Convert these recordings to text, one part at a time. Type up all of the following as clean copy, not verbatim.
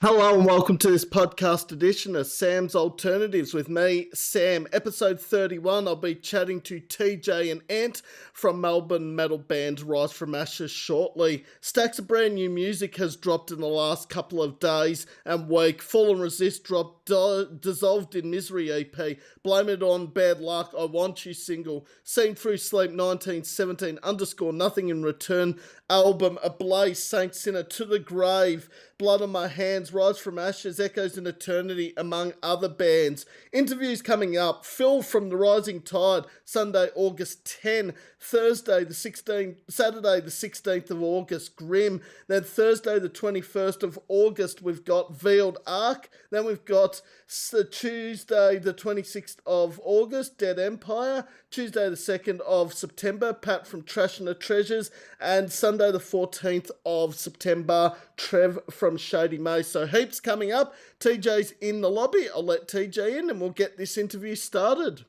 Hello and welcome to this podcast edition of Sam's Alternatives with me, Sam. Episode 31, I'll be chatting to TJ and Ant from Melbourne Metal band Rise from Ashes shortly. Stacks of brand new music has dropped in the last couple of days and week. Fall and Resist dropped Dissolved in Misery EP, Blame It On Bad Luck, I Want You single, Seen Through Sleep 1917 _ Nothing in Return album, Ablaze, Saint Sinner, To the Grave, Blood on My Hands, Rise from Ashes, Echoes in Eternity, among other bands. Interviews coming up. Phil from The Rising Tide, Sunday, August 10. Saturday the 16th of August, Grim. Then Thursday the 21st of August, we've got Veiled Ark. Then we've got Tuesday the 26th of August, Dead Empire. Tuesday the 2nd of September, Pat from Trash and the Treasures. And Sunday the 14th of September, Trev from Shady May. So heaps coming up. TJ's in the lobby. I'll let TJ in and we'll get this interview started.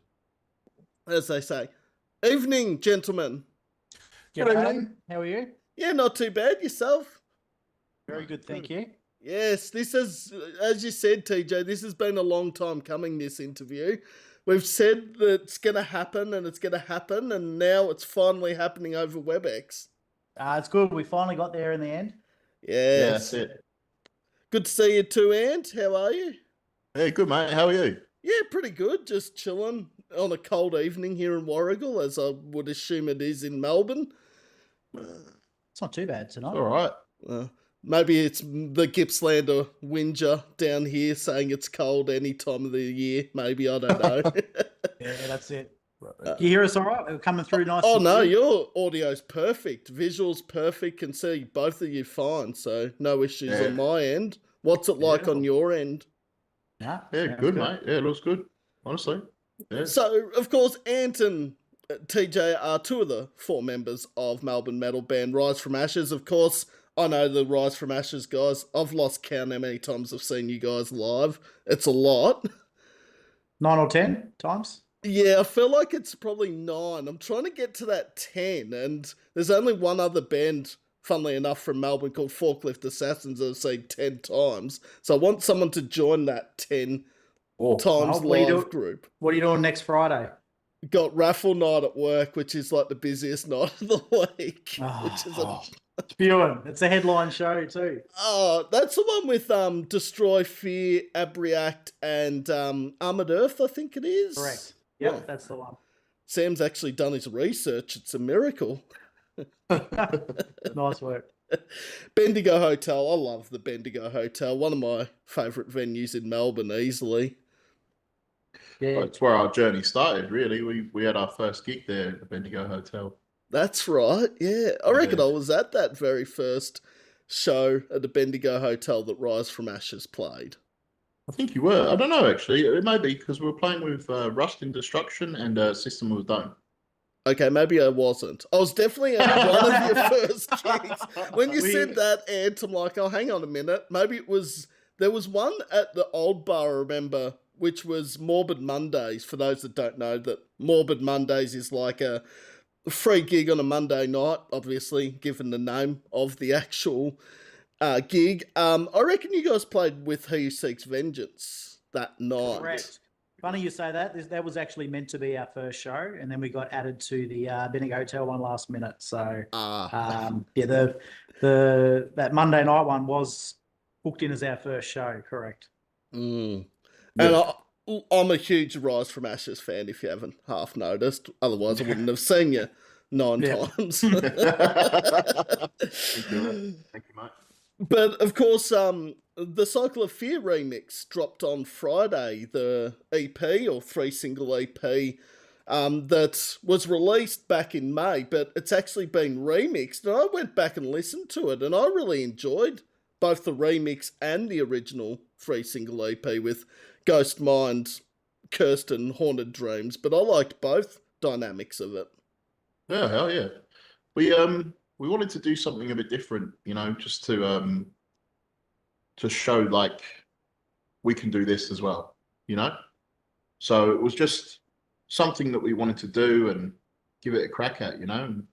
As they say. Evening, gentlemen. G'day. How are you? Yeah, not too bad. Yourself? Very good, thank you. Yes, this is, as you said, TJ, this has been a long time coming, this interview. We've said that it's going to happen, and now it's finally happening over WebEx. It's good. We finally got there in the end. Yes. Yeah, that's it. Good to see you too, Ant. How are you? Hey, good, mate. How are you? Yeah, pretty good. Just chilling on a cold evening here in Warragul, as I would assume it is in Melbourne. It's not too bad tonight. All right. Maybe it's the Gippslander Whinger down here saying it's cold any time of the year. Maybe, I don't know. Yeah, that's it. Can you hear us all right? We're coming through nice. Oh, no, your audio's perfect. Visual's perfect. Can see both of you fine, so no issues on my end. What's it like on your end? Yeah, good, mate. Yeah, it looks good, honestly. Yeah. So, of course, Ant and TJ are two of the four members of Melbourne metal band Rise from Ashes. Of course, I know the Rise from Ashes guys. I've lost count how many times I've seen you guys live. It's a lot. 9 or 10 times? Yeah, I feel like it's probably 9. I'm trying to get to that 10, and there's only one other band, funnily enough, from Melbourne called Forklift Assassins that I've seen 10 times. So I want someone to join that 10 times live group. What are you doing next Friday? Got raffle night at work, which is like the busiest night of the week. Spewing. It's a headline show too. Oh, that's the one with Destroy, Fear, Abriact, and Armored Earth, I think it is. Correct. Yep, that's the one. Sam's actually done his research. It's a miracle. Nice work. Bendigo Hotel. I love the Bendigo Hotel. One of my favourite venues in Melbourne, easily. Yeah, It's where our journey started, really. We had our first gig there at the Bendigo Hotel. That's right, yeah. I reckon I was at that very first show at the Bendigo Hotel that Rise from Ashes played. I think you were. I don't know, actually. It may be because we were playing with Rust in Destruction and System of a Down. Okay, maybe I wasn't. I was definitely at one of your first gigs. When you said that, Ant, I'm like, oh, hang on a minute. Maybe it was... There was one at the Old Bar, I remember, which was Morbid Mondays. For those that don't know, that Morbid Mondays is like a free gig on a Monday night, obviously, given the name of the actual gig. I reckon you guys played with He Who Seeks Vengeance that night. correct. Funny you say that. That was actually meant to be our first show, and then we got added to the Bendigo Hotel one last minute. So, yeah, that Monday night one was booked in as our first show. Correct. Mm. Yeah. And I'm a huge Rise from Ashes fan, if you haven't half noticed. Otherwise, I wouldn't have seen you 9 times. Thank you, mate. But, of course, the Cycle of Fear remix dropped on Friday, the EP, or 3-single EP, that was released back in May, but it's actually been remixed. And I went back and listened to it, and I really enjoyed both the remix and the original 3-single EP with Ghost Mind, Cursed and Haunted Dreams, but I liked both dynamics of it. Yeah, hell yeah. We wanted to do something a bit different, just to show like we can do this as well, So it was just something that we wanted to do and give it a crack at, And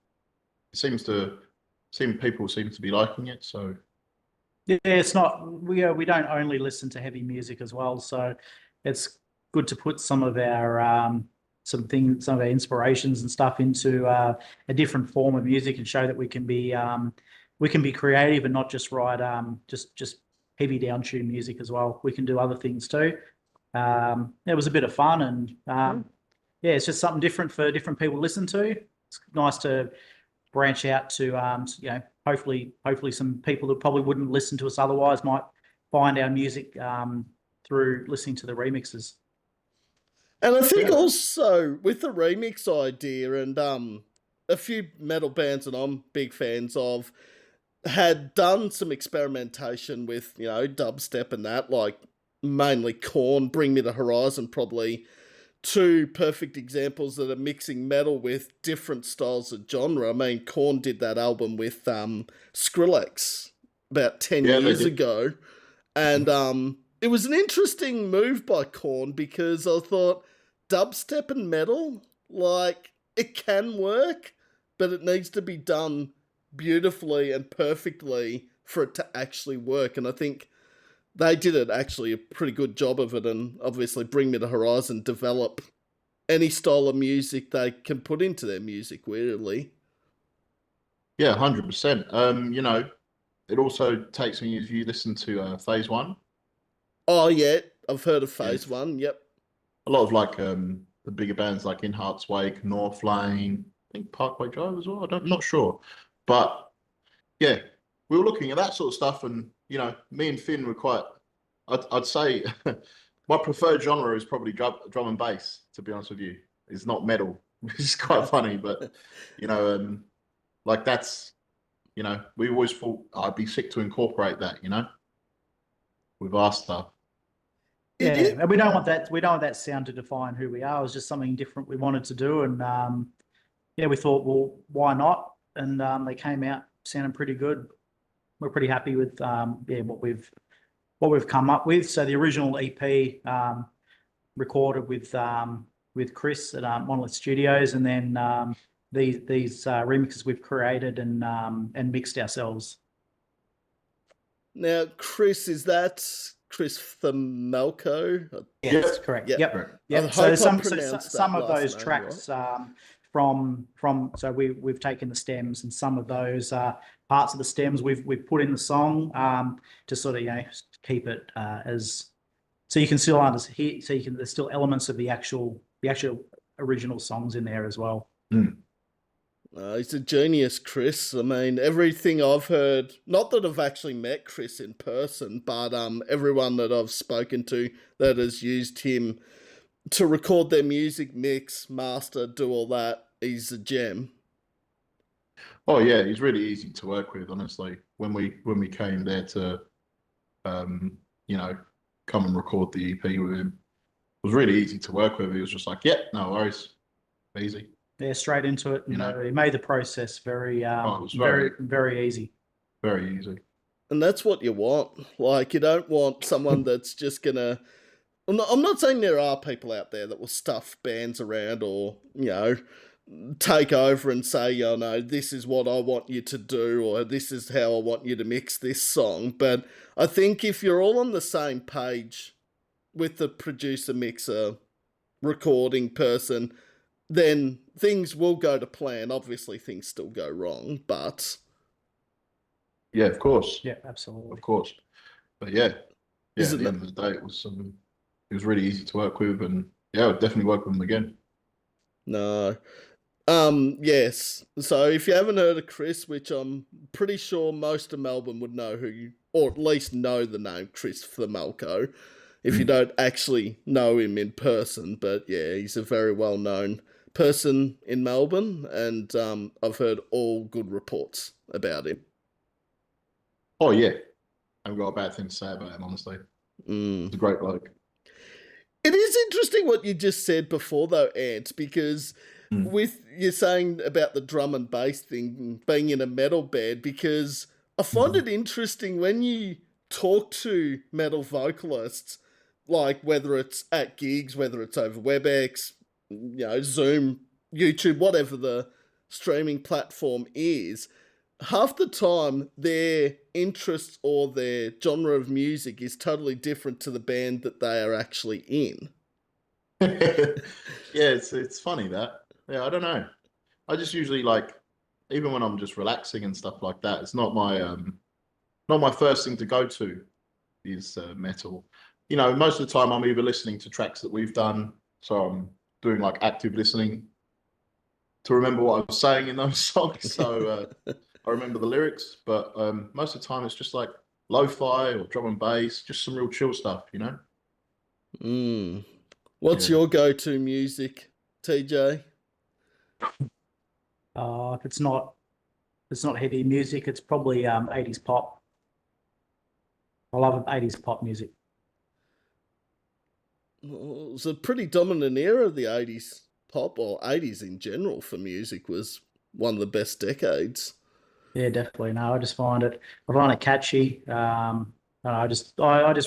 it people seem to be liking it, so Yeah, it's not. We don't only listen to heavy music as well, so it's good to put some of our some of our inspirations and stuff into a different form of music and show that we can be creative and not just write just heavy down tune music as well. We can do other things too. It was a bit of fun and yeah, it's just something different for different people to listen to. It's nice to branch out to hopefully some people that probably wouldn't listen to us otherwise might find our music through listening to the remixes. And I think also with the remix idea and a few metal bands that I'm big fans of had done some experimentation with, dubstep and that, like mainly Korn, Bring Me the Horizon, probably two perfect examples that are mixing metal with different styles of genre. I mean, Korn did that album with Skrillex about 10 Yeah, they years did. ago. And it was an interesting move by Korn because I thought dubstep and metal, like, it can work, but it needs to be done beautifully and perfectly for it to actually work. And I think they did it actually a pretty good job of it, and obviously Bring Me the Horizon develop any style of music they can put into their music, really. Yeah, 100%. It also takes me, if you listen to Phase One, Oh yeah, I've heard of yeah, Phase One. Yep. a lot of like the bigger bands like In Heart's Wake, North Lane, I think Parkway Drive as well. I'm not sure, but yeah, we were looking at that sort of stuff, and me and Finn were quite. I'd say my preferred genre is probably drum and bass. To be honest with you, it's not metal, which is quite funny, but you know, like that's we always thought I'd be sick to incorporate that, with our stuff. It Yeah, is. and we don't want that. We don't want that sound to define who we are. It was just something different we wanted to do, and yeah, we thought, well, why not? And they came out sounding pretty good. We're pretty happy with yeah what we've come up with. So the original EP recorded with Chris at Monolith Studios, and then these remixes we've created and mixed ourselves. Now, Chris, is that Chris Thamelko? Yes, correct. Yeah. Yep. Right. Yep. I So hope I some pronounced some that of last those name tracks right. from so we've taken the stems and some of those parts of the stems we've put in the song to sort of keep it as so you can still understand so you can there's still elements of the actual original songs in there as well. Mm. He's a genius, Chris. I mean, everything I've heard, not that I've actually met Chris in person, but everyone that I've spoken to that has used him to record their music, mix, master, do all that, he's a gem. Oh yeah, he's really easy to work with. Honestly, when we came there to, um, you know, come and record the EP with him, it was really easy to work with. He was just like, yeah, no worries, easy. Yeah, straight into it, You and know, it made the process very oh, it was very easy. very easy. And that's what you want. Like, you don't want someone that's just gonna. I'm not saying there are people out there that will stuff bands around or, take over and say, no, this is what I want you to do or this is how I want you to mix this song. But I think if you're all on the same page with the producer, mixer, recording person, then things will go to plan. Obviously, things still go wrong, but Yeah, of course, Yeah, absolutely. of course. But yeah, at isn't the that end of the day, it was really easy to work with, and yeah, I would definitely work with him again. no? Yes. So if you haven't heard of Chris, which I'm pretty sure most of Melbourne would know or at least know the name Chris Flamelco, if you Mm. don't actually know him in person. But yeah, he's a very well known person in Melbourne, and I've heard all good reports about him. Oh yeah, I haven't got a bad thing to say about him. Honestly, Mm. he's a great bloke. It is interesting what you just said before, though, Ant, because Mm. with you saying about the drum and bass thing being in a metal band, because I find it interesting when you talk to metal vocalists, like whether it's at gigs, whether it's over WebEx, Zoom, YouTube, whatever the streaming platform is, half the time their interest or their genre of music is totally different to the band that they are actually in. Yeah, it's funny that. Yeah, I don't know. I just usually like, even when I'm just relaxing and stuff like that, it's not my first thing to go to is metal. You know, most of the time I'm either listening to tracks that we've done, so I'm doing like active listening to remember what I was saying in those songs. So I remember the lyrics, but most of the time it's just like lo-fi or drum and bass, just some real chill stuff, you know? What's Yeah. your go-to music, TJ? If it's not heavy music, it's probably 80s pop. I love 80s pop music. Well, it was a pretty dominant era of the 80s pop, or 80s in general for music, was one of the best decades. Yeah, definitely. No, I find it catchy. I just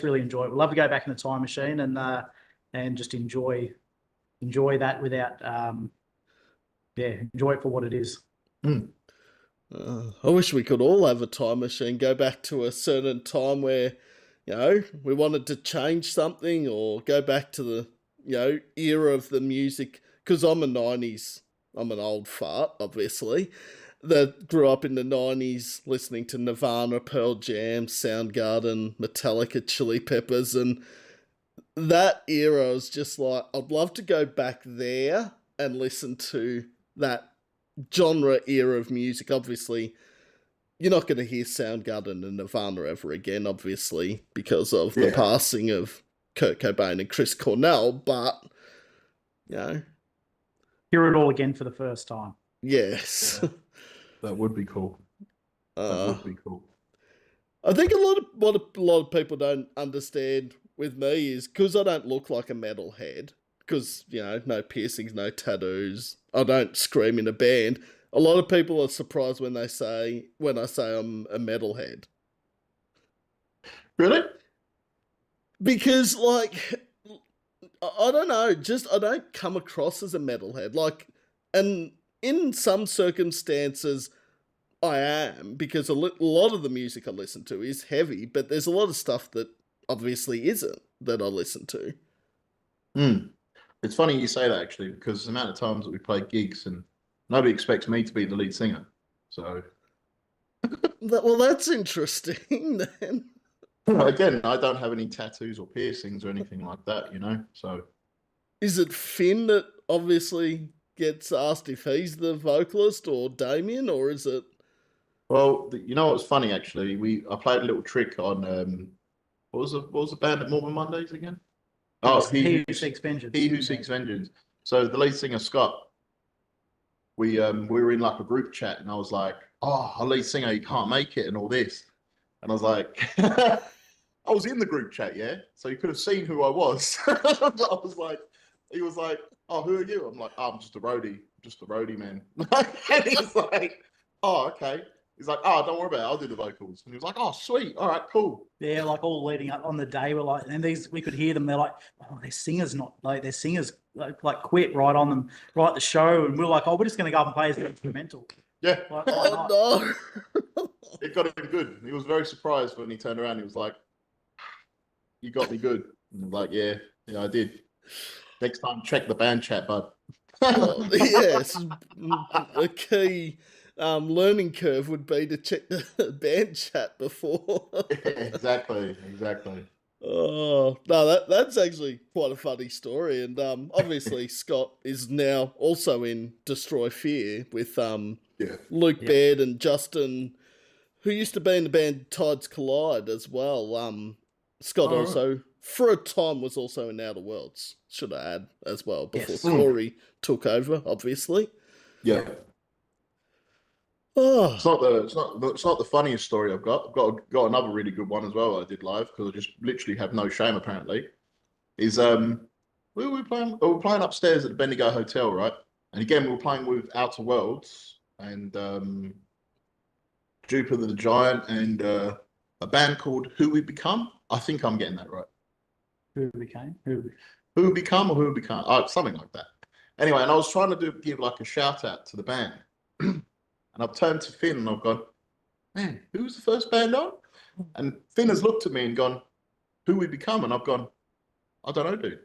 really enjoy it. Love to go back in the time machine and just enjoy that without enjoy it for what it is. Mm. I wish we could all have a time machine, go back to a certain time where, we wanted to change something or go back to the, era of the music. Because I'm I'm an old fart, obviously, that grew up in the 90s listening to Nirvana, Pearl Jam, Soundgarden, Metallica, Chili Peppers, and that era was just like, I'd love to go back there and listen to that genre era of music. Obviously, you're not going to hear Soundgarden and Nirvana ever again, obviously, because of the Yeah. passing of Kurt Cobain and Chris Cornell, but, you know, Hear it all again for the first time. yes. Yeah. That would be cool. That would be cool. I think a lot of people don't understand with me is because I don't look like a metalhead, because, no piercings, no tattoos, I don't scream in a band. A lot of people are surprised when I say I'm a metalhead. Really? Because, like, I don't know, just I don't come across as a metalhead. Like, and in some circumstances, I am, because a lot of the music I listen to is heavy, but there's a lot of stuff that obviously isn't that I listen to. Mm. It's funny you say that actually, because the amount of times that we play gigs and nobody expects me to be the lead singer. So Well, that's interesting then. again, I don't have any tattoos or piercings or anything like that, you know. So Is it Finn that obviously gets asked if he's the vocalist, or Damien, or is it? well, you know what's funny actually? I played a little trick on what was the band at Melbourne Mondays again? Oh, He Who Seeks Vengeance. He Who Seeks Vengeance. So the lead singer Scott, we were in like a group chat, and I was like, "Oh, our lead singer, he can't make it, and all this," and I was like, "I was in the group chat, yeah, so you could have seen who I was." I was like, he was like, "Oh, who are you?" I'm like, oh, "I'm just a roadie, man." And he's like, "Oh, okay." He's like, "Oh, don't worry about it. I'll do the vocals." And he was like, "Oh, sweet. All right, cool." Yeah, like all leading up on the day, we're like, and we could hear them. They're like, "Oh, their singers like quit right on them, right at the show," and we're like, "Oh, we're just going to go up and play as an instrumental." Yeah. Like, Oh no! It got him good. He was very surprised when he turned around. He was like, "You got me good." And I was like, "Yeah, yeah, I did. Next time, check the band chat, bud." Oh, yes, a key learning curve would be to check the band chat before. Exactly, exactly. Oh no, that's actually quite a funny story, and obviously Scott is now also in Destroy Fear with Yeah. Luke Yeah. Baird and Justin, who used to be in the band Tides Collide as well. Scott All right. also, for a time, was also in Outer Worlds, should I add, as well, before Yes. Corey took over, obviously. Yeah. Oh, It's not the funniest story I've got. Got another really good one as well. I did live because I just literally have no shame. Apparently, is we were playing. We were playing upstairs at the Bendigo Hotel, right? And again, we were playing with Outer Worlds and Jupiter the Giant and a band called Who We Become. I think I'm getting that right. Who became who? Who Become or Who Become? Oh, something like that. Anyway, and I was trying to give like a shout out to the band. And I've turned to Finn and I've gone, man, who was the first band on? And Finn has looked at me and gone, who we become? And I've gone, I don't know, dude.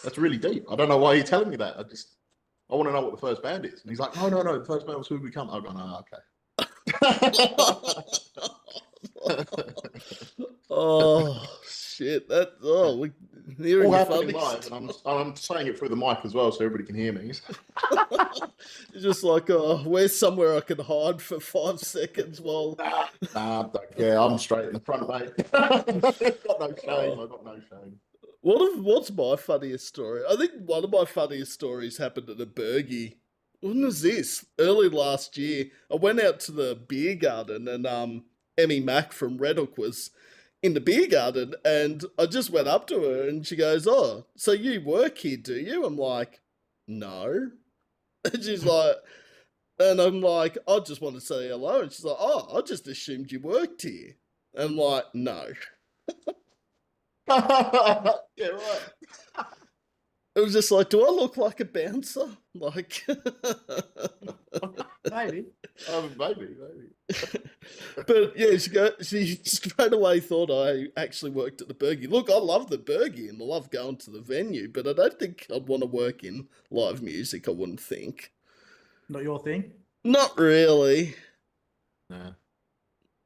That's really deep. I don't know why you're telling me that. I want to know what the first band is. And he's like, no, the first band was who we become. I've gone, okay. Oh shit! We're hearing All the happening funny. live, and I'm saying it through the mic as well, so everybody can hear me. It's just like, where's somewhere I can hide for 5 seconds while. Nah, I don't care. I'm straight in the front, mate. I've got no shame. I've got no shame. What's my funniest story? I think one of my funniest stories happened at a Burgie. When was this? Early last year. I went out to the beer garden and Emmy Mack from Red Hook was in the beer garden and I just went up to her and she goes, "Oh, so you work here, do you?" I'm like, "No." And she's like, and I'm like, "I just want to say hello." And she's like, "Oh, I just assumed you worked here." And I'm like, "No." Yeah, right. It was just like, do I look like a bouncer? Like, Maybe. Maybe. but yeah, she straight away thought I actually worked at the Burgie. Look, I love the Burgie and I love going to the venue, but I don't think I'd want to work in live music. I wouldn't think. Not your thing? Not really. No.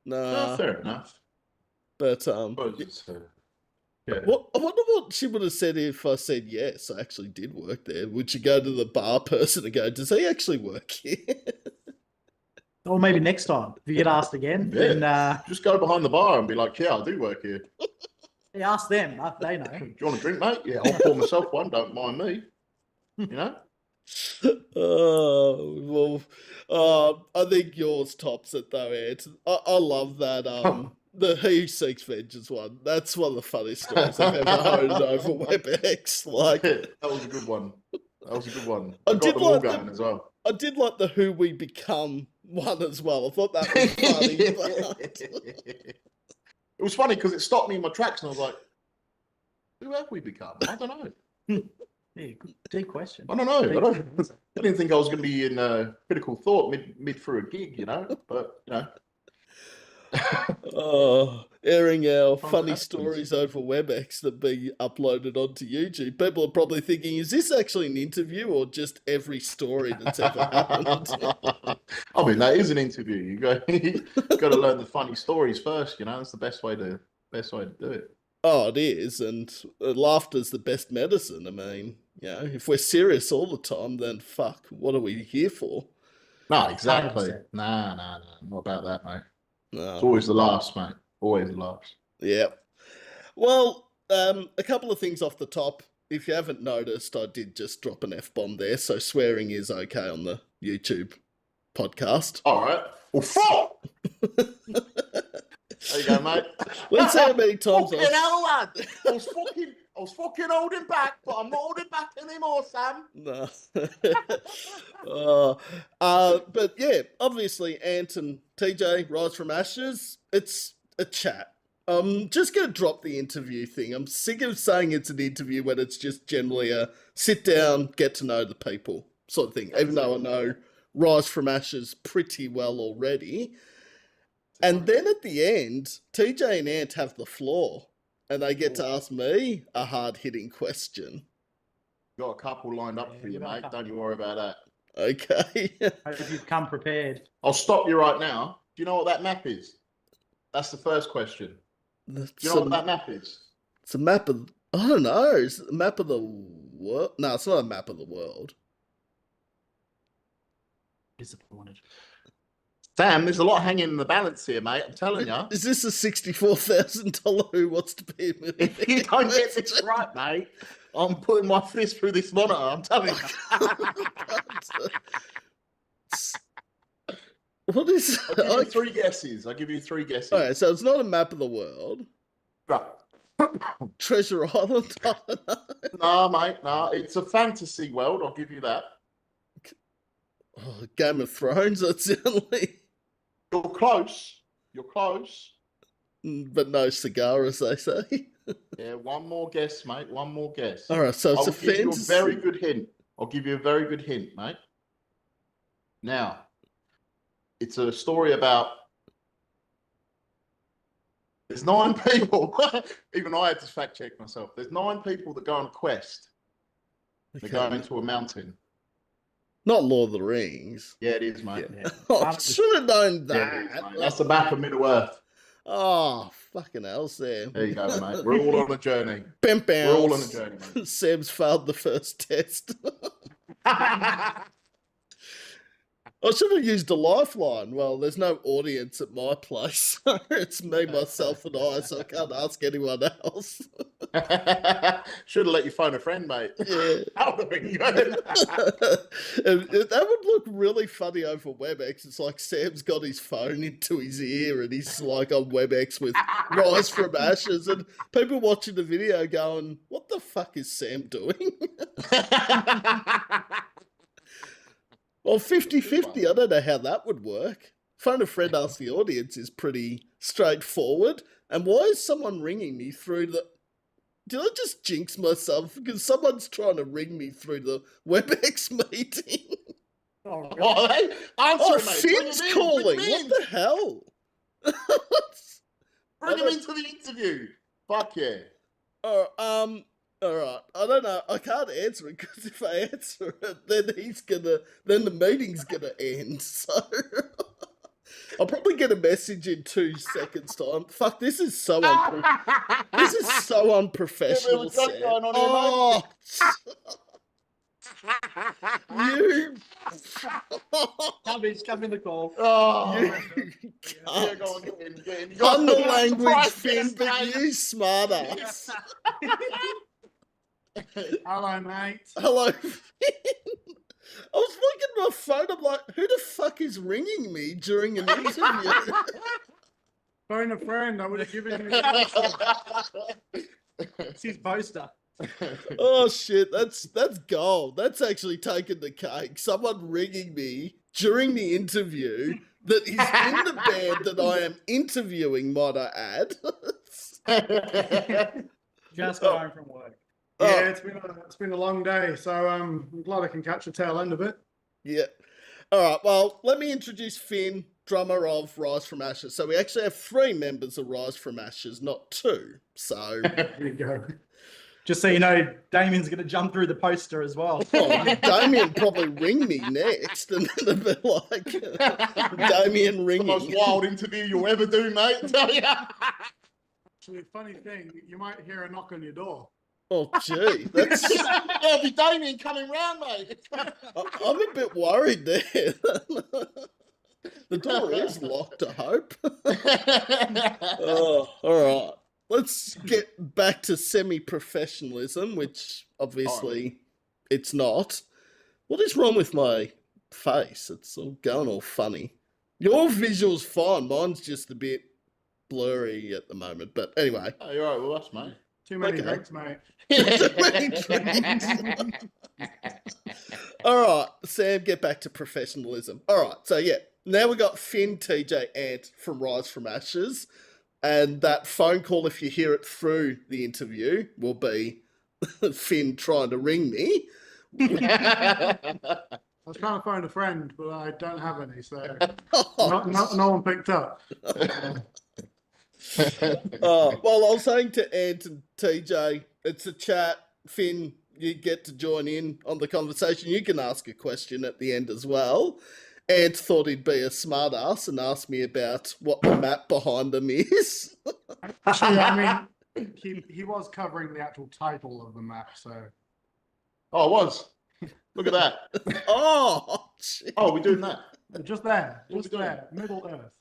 Nah. Fair enough. But yeah. I wonder what she would have said if I said yes, I actually did work there. Would she go to the bar person and go, "Does he actually work here?" Or maybe next time, if you get asked again, then just go behind the bar and be like, "Yeah, I do work here." ask them. They know. Do you want a drink, mate? Yeah, I'll pour myself one. Don't mind me. You know. Oh well, I think yours tops it though, Ant. I love that. The Who Seeks Vengeance one. That's one of the funniest stories I've ever heard over WebEx. Like, that was a good one. That was a good one. I got did them all like going as well. I did like the Who We Become one as well. I thought that was funny. It was funny because it stopped me in my tracks, and I was like, "Who have we become? I don't know." Yeah, deep question. I don't know. I didn't think I was going to be in critical thought mid through a gig, you know. But you know. Airing our funny happens. stories over WebEx that be uploaded onto YouTube. People are probably thinking, is this actually an interview or just every story that's ever happened? I mean, that is an interview. You got to learn the funny stories first. You know, that's the best way to do it. Oh, it is, and laughter's the best medicine. I mean, you know, if we're serious all the time, then fuck, what are we here for? No, exactly. 100%. Nah, not about that, mate. No. It's always the laughs, mate. Always the laughs. Yeah. Well, a couple of things off the top. If you haven't noticed, I did just drop an F-bomb there, so swearing is okay on the YouTube podcast. All right. Well, fuck! There you go, mate. Let's see how many times fucking hell, lad. I was fucking holding back, but I'm not holding back anymore, Sam. No. But yeah, obviously Ant and TJ Rise from Ashes, it's a chat. I'm just going to drop the interview thing. I'm sick of saying it's an interview when it's just generally a sit down, get to know the people sort of thing, even though I know Rise from Ashes pretty well already. And then at the end, TJ and Ant have the floor and they get to ask me a hard-hitting question. Got a couple lined up for you, mate. Don't you worry about that. Okay. Hope you've come prepared. I'll stop you right now. Do you know what that map is? That's the first question. Do you know what that map is? It's a map of... I don't know. Is it a map of the world? No, it's not a map of the world. Disappointed. Sam, there's a lot hanging in the balance here, mate. I'm telling you. Is this a $64,000 Who Wants to Be a Millionaire? If you don't get this right, mate, I'm putting my fist through this monitor. I'm telling you. What is... I'll give you three guesses. All right, so it's not a map of the world. Right. Treasure Island? I don't know. No, mate, no. It's a fantasy world. I'll give you that. Oh, Game of Thrones, that's the only... You're close. But no cigar, as they say. Yeah, one more guess, mate. One more guess. All right, so it's a fantasy. I'll give you a very good hint. I'll give you a very good hint, mate. Now, it's a story about There's 9 people. Even I had to fact check myself. There's 9 people that go on a quest. They go into a mountain. Not Lord of the Rings. Yeah, it is, mate. Yeah. Oh, I should have known that. Yeah, it is, mate. That's the map of Middle Earth. Oh, fucking hell, Sam. There you go, mate. We're all on a journey. Bim We're all on a journey, mate. Sam's failed the first test. I should have used a lifeline. Well, there's no audience at my place. It's me, myself, and I, so I can't ask anyone else. Should have let you phone a friend, mate. Yeah. That would have been good. That would look really funny over WebEx. It's like Sam's got his phone into his ear and he's like on WebEx with Rise from Ashes, and people watching the video going, what the fuck is Sam doing? Well, 50-50, I don't know how that would work. Phone a friend, ask the audience is pretty straightforward. And why is someone ringing me through the... Did I just jinx myself? Because someone's trying to ring me through the WebEx meeting. Oh, hey, Oh, Finn's calling. What the hell? Bring him into the interview. Fuck yeah. All right. I don't know. I can't answer it because if I answer it, then the meeting's gonna end. So I'll probably get a message in 2 seconds time. Fuck, this is so unprofessional. Yeah, Sam. going on Oh, you. Come in the call. Oh, You yeah, go on, get in. on the language, Finn, but you smartass. Hello, mate. Hello, Finn. I was looking at my phone. I'm like, who the fuck is ringing me during an interview? Phone a friend. I would have given you. It's his poster. Oh shit, that's gold. That's actually taken the cake. Someone ringing me during the interview that is in the band that I am interviewing, might I add. Just got home from work. Yeah, it's been a long day, so I'm glad I can catch the tail end of it. Yeah. All right. Well, let me introduce Finn, drummer of Rise from Ashes. So we actually have 3 members of Rise from Ashes, not 2. So There you go. Just so you know, Damien's going to jump through the poster as well. oh, Damien probably ring me next, and then they'll be like, Damien The ringing. most wild interview you'll ever do, mate. Tell ya. Actually, funny thing, you might hear a knock on your door. Oh, gee, that's. There'll be Damien coming round, mate. I'm a bit worried there. The door is locked, I hope. Oh, all right. Let's get back to semi-professionalism, which obviously it's not. What is wrong with my face? It's all going all funny. Your visual's fine. Mine's just a bit blurry at the moment. But anyway. Oh, you're right with us, mate. Too many Okay. drinks, mate. All right, Sam, get back to professionalism. All right, so yeah, now we got Finn, TJ, Ant from Rise from Ashes, and that phone call, if you hear it through the interview, will be Finn trying to ring me. I was trying to find a friend, but I don't have any, so no one picked up. Well, I was saying to Ant and TJ, it's a chat. Finn, you get to join in on the conversation. You can ask a question at the end as well. Ant thought he'd be a smartass and asked me about what the map behind them is. Actually, I mean, he was covering the actual title of the map, so. Oh, it was. Look at that. Oh, gee. Oh, we're doing that. Just there, What just we doing? there, Middle Earth.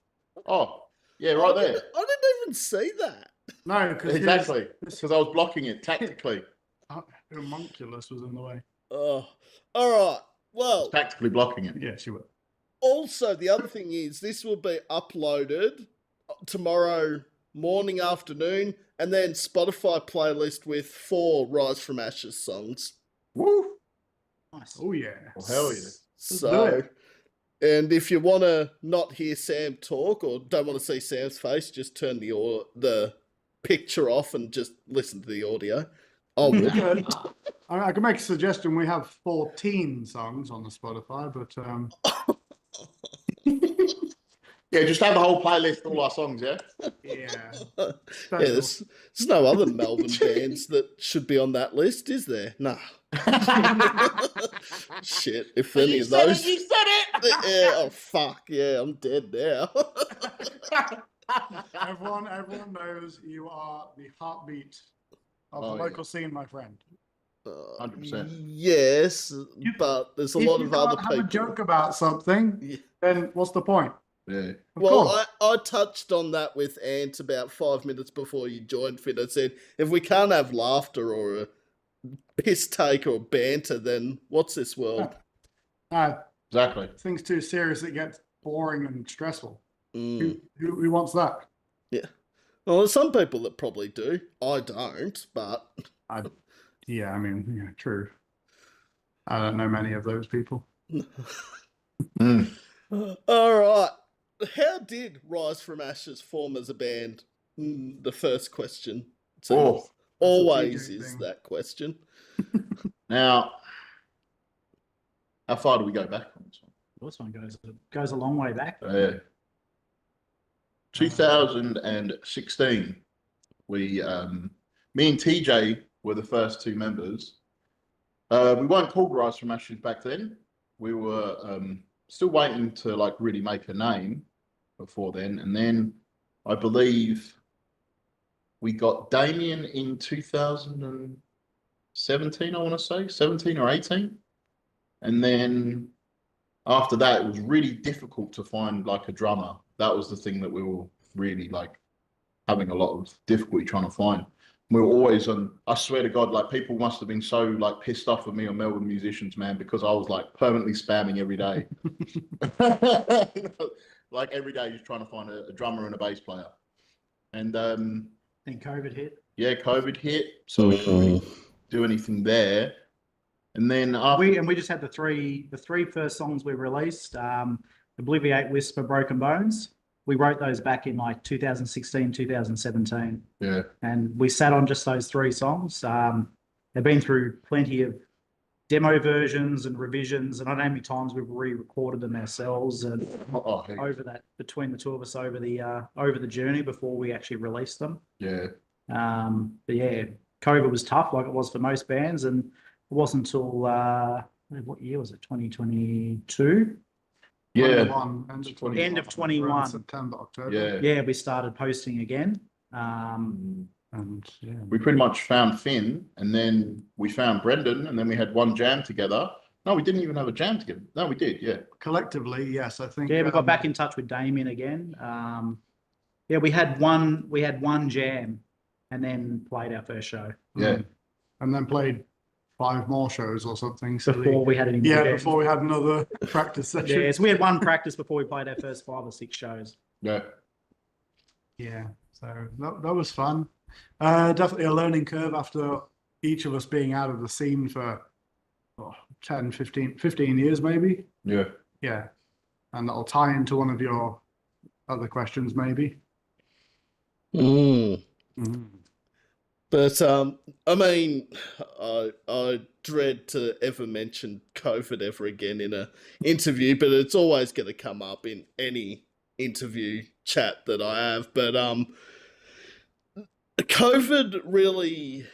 Oh, yeah, right there. I didn't even see that. No, because Exactly. Because I was blocking it tactically. Homunculus was in the way. Oh, all right. Well, Tactically blocking it. Yeah, she would. also, the other thing is this will be uploaded tomorrow morning, afternoon, and then Spotify playlist with 4 Rise from Ashes songs. Woo! Nice. Oh yeah. Well, hell yeah. do So, and if you want to not hear Sam talk or don't want to see Sam's face, just turn the picture off and just listen to the audio. Oh, Good. I can make a suggestion. We have 14 songs on the Spotify, but Yeah, just have the whole playlist, all our songs, yeah? Yeah. Yeah, Special. there's no other Melbourne bands that should be on that list, is there? No. Shit, if any You of said those. it, you said it! Yeah, oh fuck, yeah, I'm dead now. Everyone knows you are the heartbeat of the Oh, local scene, my friend. 100%. Yes, but there's a If lot you of other can't have a people. joke about something, Yeah. then what's the point? Yeah. Of Well, course. I touched on that with Ant about 5 minutes before you joined, Finn. I said, if we can't have laughter or a piss take or banter, then what's this world? Exactly. Things too serious, it gets boring and stressful. Mm, Who wants that? yeah. Well, there's some people that probably do. I don't, but Yeah, I mean, yeah, true. I don't know many of those people. Mm. all right. How did Rise from Ashes form as a band? The first question. Oh, Always TJ is thing. that question. now, how far do we go back on this one? This one goes a long way back. 2016, we, me and TJ were the first two members. We weren't called Rise from Ashes back then. We were still waiting to like really make a name before then. And then I believe we got Damien in 2017, I want to say, 17 or 18. And then after that, it was really difficult to find like a drummer. That was the thing that we were really like having a lot of difficulty trying to find. We were always on, I swear to God, like people must have been so like pissed off with me on Melbourne Musicians, man, because I was like permanently spamming every day. Like every day, just trying to find a drummer and a bass player. And Then COVID hit. yeah, COVID hit, so we couldn't really do anything there. And then after We just had the three first songs we released. Obliviate, Whisper, Broken Bones. We wrote those back in like 2016, 2017. yeah, And we sat on just those three songs. They've been through plenty of demo versions and revisions, and I don't know how many times we've re-recorded them ourselves and over that between the two of us over the journey before we actually released them. yeah. But yeah, COVID was tough, like it was for most bands, and it wasn't until what year was it? 2022. Yeah, 21, End of 21. September, October. yeah. Yeah, we started posting again. And yeah, We pretty much found Finn, and then we found Brendan, and then we had one jam together. No, we didn't even have a jam together. No, we did, yeah. collectively, yes, I think. Yeah, we got back in touch with Damien again. Yeah, we had one jam, and then played our first show. Yeah. And then played 5 more shows or something. So Before we had any more yeah, jams. before we had another practice session. Yeah, so we had one practice before we played our first 5 or 6 shows. Yeah. Yeah, so that was fun. Definitely a learning curve after each of us being out of the scene for 10, 15 years maybe. Yeah. Yeah, and that'll tie into one of your other questions maybe. But I mean, I dread to ever mention COVID ever again in a interview, but it's always going to come up in any interview chat that I have. But COVID really,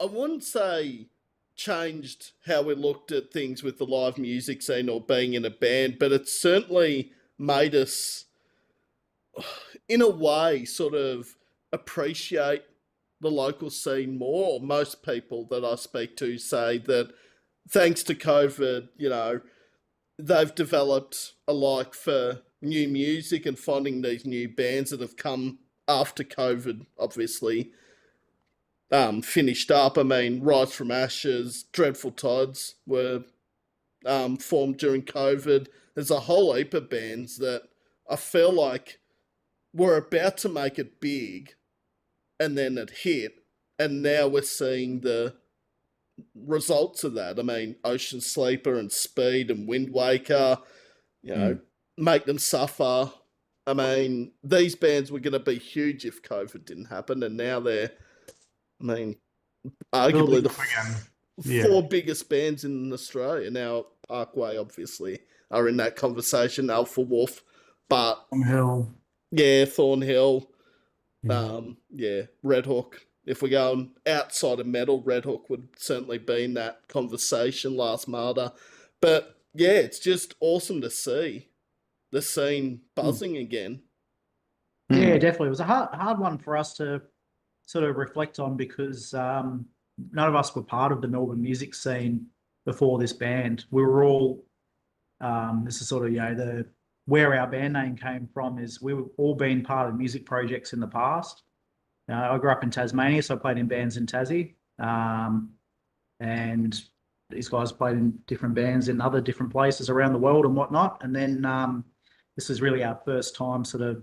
I wouldn't say changed how we looked at things with the live music scene or being in a band, but it certainly made us, in a way, sort of appreciate the local scene more. Most people that I speak to say that thanks to COVID, you know, they've developed a like for new music and finding these new bands that have come after COVID, obviously, finished up. I mean, Rise from Ashes, Dreadful Tides were formed during COVID. There's a whole heap of bands that I feel like were about to make it big, and then it hit, and now we're seeing the results of that. I mean, Ocean Sleeper and Speed and Wind Waker, you know, make them suffer. I mean, these bands were going to be huge if COVID didn't happen, and now they're, I mean, arguably the 4 biggest bands in Australia. Now, Parkway, obviously, are in that conversation. Alpha Wolf, But Hill. yeah, Thornhill. Yeah. Red Hook. If we're going outside of metal, Red Hook would certainly be in that conversation last Marta. But yeah, it's just awesome to see the scene buzzing again. Yeah, definitely. It was a hard one for us to sort of reflect on because none of us were part of the Melbourne music scene before this band. We were all this is sort of where our band name came from is we've all been part of music projects in the past. I grew up in Tasmania, so I played in bands in Tassie, and these guys played in different bands in other different places around the world and whatnot. And then this is really our first time sort of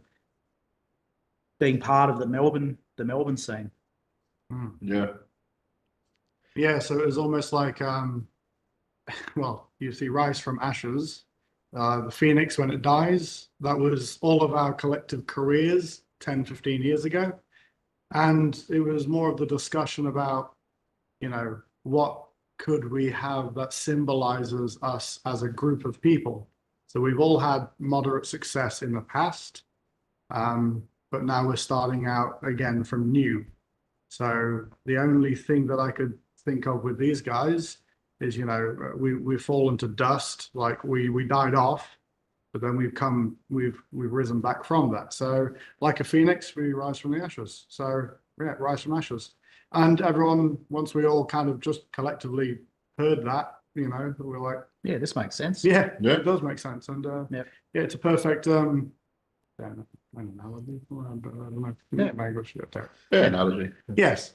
being part of the Melbourne scene. Yeah. Yeah, so it was almost like, well, you see Rise from Ashes, the Phoenix when it dies. That was all of our collective careers 10, 15 years ago. And it was more of the discussion about, what could we have that symbolizes us as a group of people? So we've all had moderate success in the past, but now we're starting out again from new. So the only thing that I could think of with these guys is, we've fallen to dust, like we died off, but then we've risen back from that. So like a phoenix, we rise from the ashes. So yeah, rise from ashes. And everyone, once we all kind of just collectively heard that, we're like, yeah, this makes sense. Yeah, it does make sense. And yeah, it's a perfect analogy. I don't know. Yeah. Language. Yeah, analogy. Yes.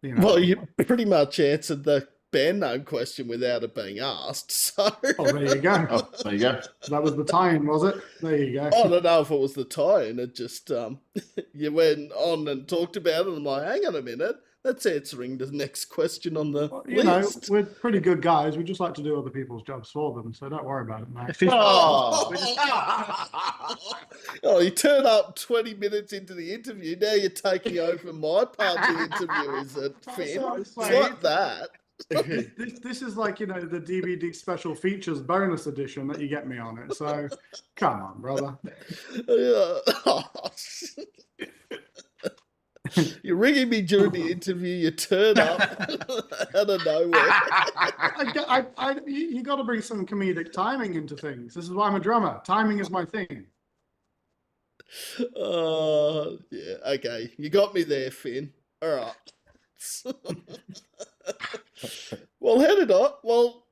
Well, you pretty much answered the band name question without it being asked. So there you go. There you go. That was the tie-in, was it? There you go. I don't know if it was the tie-in. It just you went on and talked about it. And I'm like, hang on a minute. That's answering the next question on the list. We're pretty good guys. We just like to do other people's jobs for them, so don't worry about it, mate. Oh, you turn up 20 minutes into the interview. Now you're taking over my part of the interview, is it, Finn? It's like that. This is like, the DVD special features bonus edition that you get me on it. So, come on, brother. You're ringing me during the interview. You turn up out of nowhere. You got to bring some comedic timing into things. This is why I'm a drummer. Timing is my thing. Yeah, okay. You got me there, Finn. All right. Well,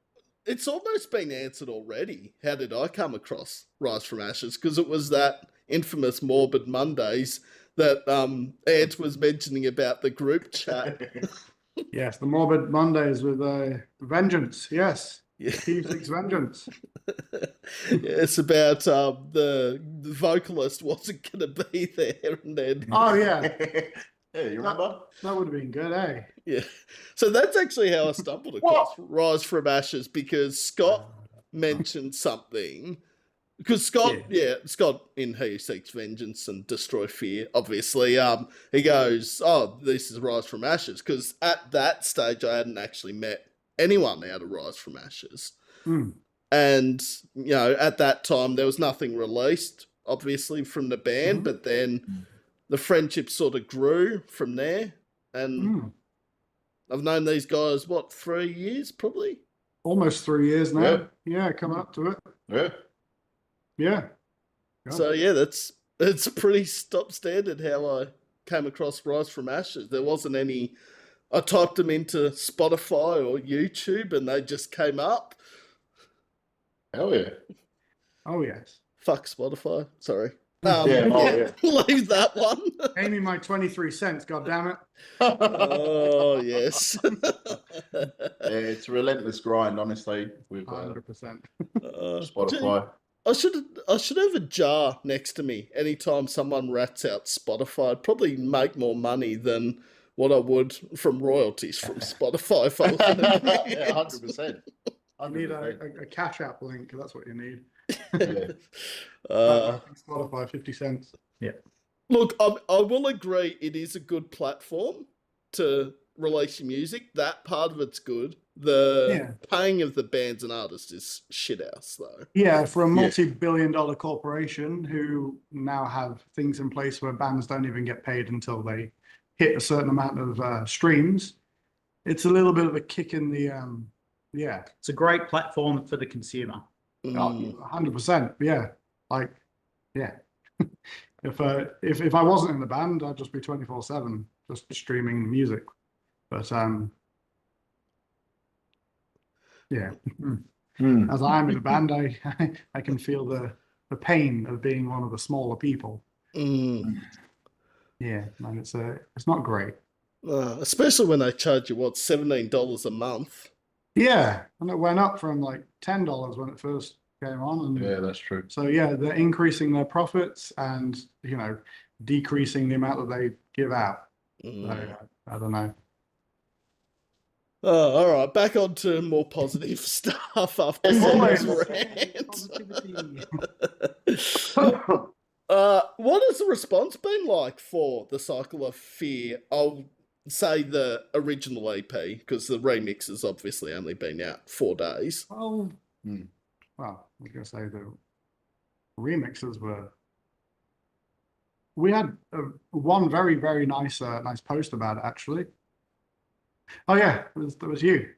it's almost been answered already. How did I come across Rise from Ashes? Because it was that infamous Morbid Mondays that Ant was mentioning about the group chat. Yes, the Morbid Mondays with Vengeance. Yes. Yeah. P6 Vengeance. It's about the vocalist wasn't going to be there, and then oh yeah, yeah, you remember? That would have been good, eh? Yeah. So that's actually how I stumbled across Rise from Ashes, because Scott mentioned something. Because Scott in He Seeks Vengeance and Destroy Fear, obviously, he goes, oh, this is Rise from Ashes. Because at that stage, I hadn't actually met anyone out of Rise from Ashes. And, at that time, there was nothing released, obviously, from the band. But then the friendship sort of grew from there. And I've known these guys, 3 years, probably? Almost 3 years now. Yeah, come up to it. Yeah. So it's pretty stop standard how I came across Rise from Ashes. There wasn't any. I typed them into Spotify or YouTube, and they just came up. Hell yeah! Oh yes. Fuck Spotify. Sorry. Leave that one. Pay me my 23 cents. God damn it. Oh yes. It's a relentless grind, honestly. With 100%. Spotify. I should have a jar next to me anytime someone rats out Spotify. I'd probably make more money than what I would from royalties from Spotify. If I was 100%. I need a Cash App link. That's what you need. Spotify, 50 cents. Yeah. Look, I will agree it is a good platform to release your music, that part of it's good. The paying of the bands and artists is shit house, though. Yeah, for a multi-billion-dollar corporation who now have things in place where bands don't even get paid until they hit a certain amount of streams, it's a little bit of a kick in the It's a great platform for the consumer. 100%. Yeah, like if I wasn't in the band, I'd just be 24/7 just streaming music. But as I'm in a band, I can feel the pain of being one of the smaller people. Yeah, man, it's not great. Especially when they charge you $17 a month. Yeah, and it went up from like $10 when it first came on. And yeah, that's true. so yeah, they're increasing their profits and decreasing the amount that they give out. So, I don't know. Oh, all right. Back on to more positive stuff after Always. Sam's rant. What has the response been like for The Cycle of Fear? I'll say the original EP, because the remix has obviously only been out 4 days. Well, I was going to say the remixes were... We had one very, very nice post about it, actually. Oh, yeah, it was you.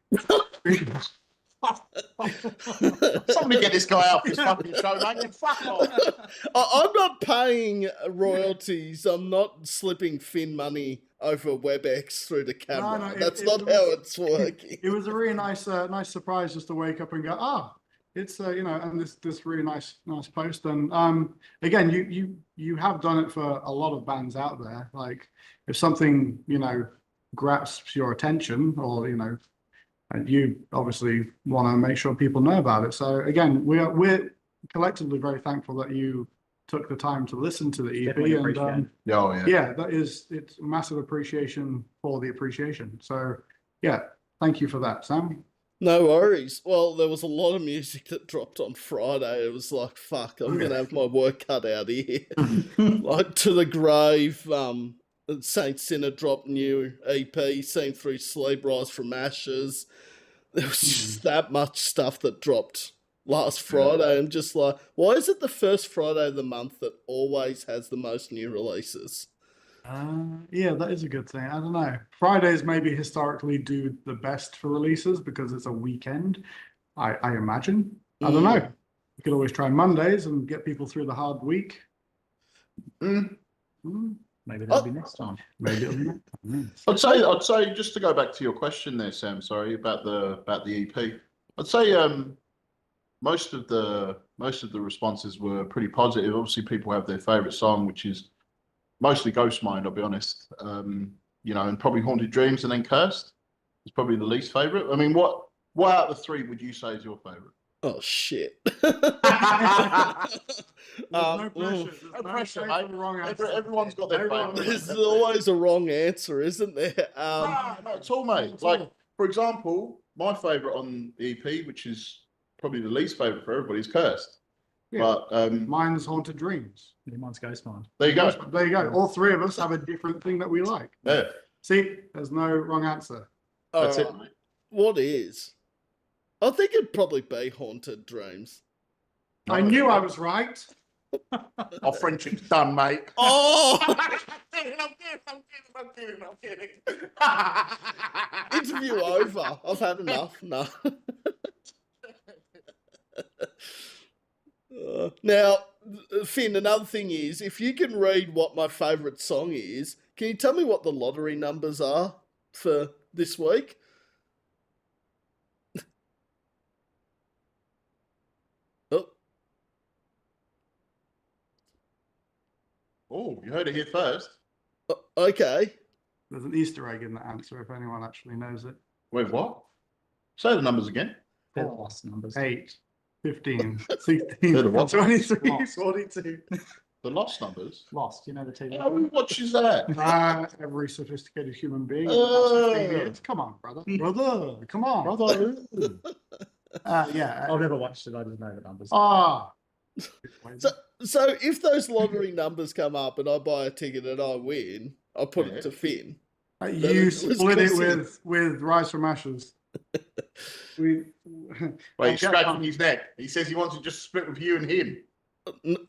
Somebody get this guy off this fucking show, mate. Fuck off. I'm not paying royalties. I'm not slipping Finn money over WebEx through the camera. That's not how it's working. It was a really nice surprise just to wake up and go, it's and this really nice post. And again, you have done it for a lot of bands out there. Like if something grasps your attention, or and you obviously want to make sure people know about it. So again, we're collectively very thankful that you took the time to listen to the EP. And it's massive appreciation for the appreciation. So yeah, thank you for that, Sam. No worries. Well, there was a lot of music that dropped on Friday. It was like, fuck, I'm going to have my work cut out here. Like To the Grave, Saint Sinner dropped new EP, Seen Through Sleep, Rise from Ashes. There was just that much stuff that dropped last Friday. I'm just like, why is it the first Friday of the month that always has the most new releases? Yeah, that is a good thing. I don't know. Fridays maybe historically do the best for releases because it's a weekend, I imagine. I don't know. You could always try Mondays and get people through the hard week. Maybe that'll be next time. Maybe it'll be next time. I'd say just to go back to your question there, Sam. Sorry about the EP. I'd say most of the responses were pretty positive. Obviously, people have their favorite song, which is mostly Ghost Mind, I'll be honest. And probably Haunted Dreams, and then Cursed is probably the least favorite. I mean, what out of the three would you say is your favorite? Oh shit! No pressure, mate. Everyone's got their favorite. There's always a wrong answer, isn't there? No, not at all, mate. Like, for example, my favorite on the EP, which is probably the least favorite for everybody, is Cursed. Yeah. But mine's Haunted Dreams. Mine's Ghost Mind. There you go. There you go. All three of us have a different thing that we like. Yeah. See, there's no wrong answer. That's it, mate. What is? I think it'd probably be Haunted Dreams. I knew I was right. Our friendship's done, mate. Oh! I'm kidding. Interview over. I've had enough. No. Now, Finn, another thing is, if you can read what my favourite song is, can you tell me what the lottery numbers are for this week? Oh, you heard it here first. Okay. There's an Easter egg in the answer if anyone actually knows it. Wait, what? Say the numbers again. They're the lost numbers. 8, 15, They're 16, the what? 23, Lost. 42. The lost numbers. Lost, the TV. Who watches that? Every sophisticated human being. Uh. Come on, brother. Brother, come on. Brother. Yeah. I've never watched it. I just know the numbers. So if those lottery numbers come up and I buy a ticket and I win, I put it to Finn. You was split it Chrissy. with Rise from Ashes. Wait, he's scratching his neck. He says he wants to just split with you and him.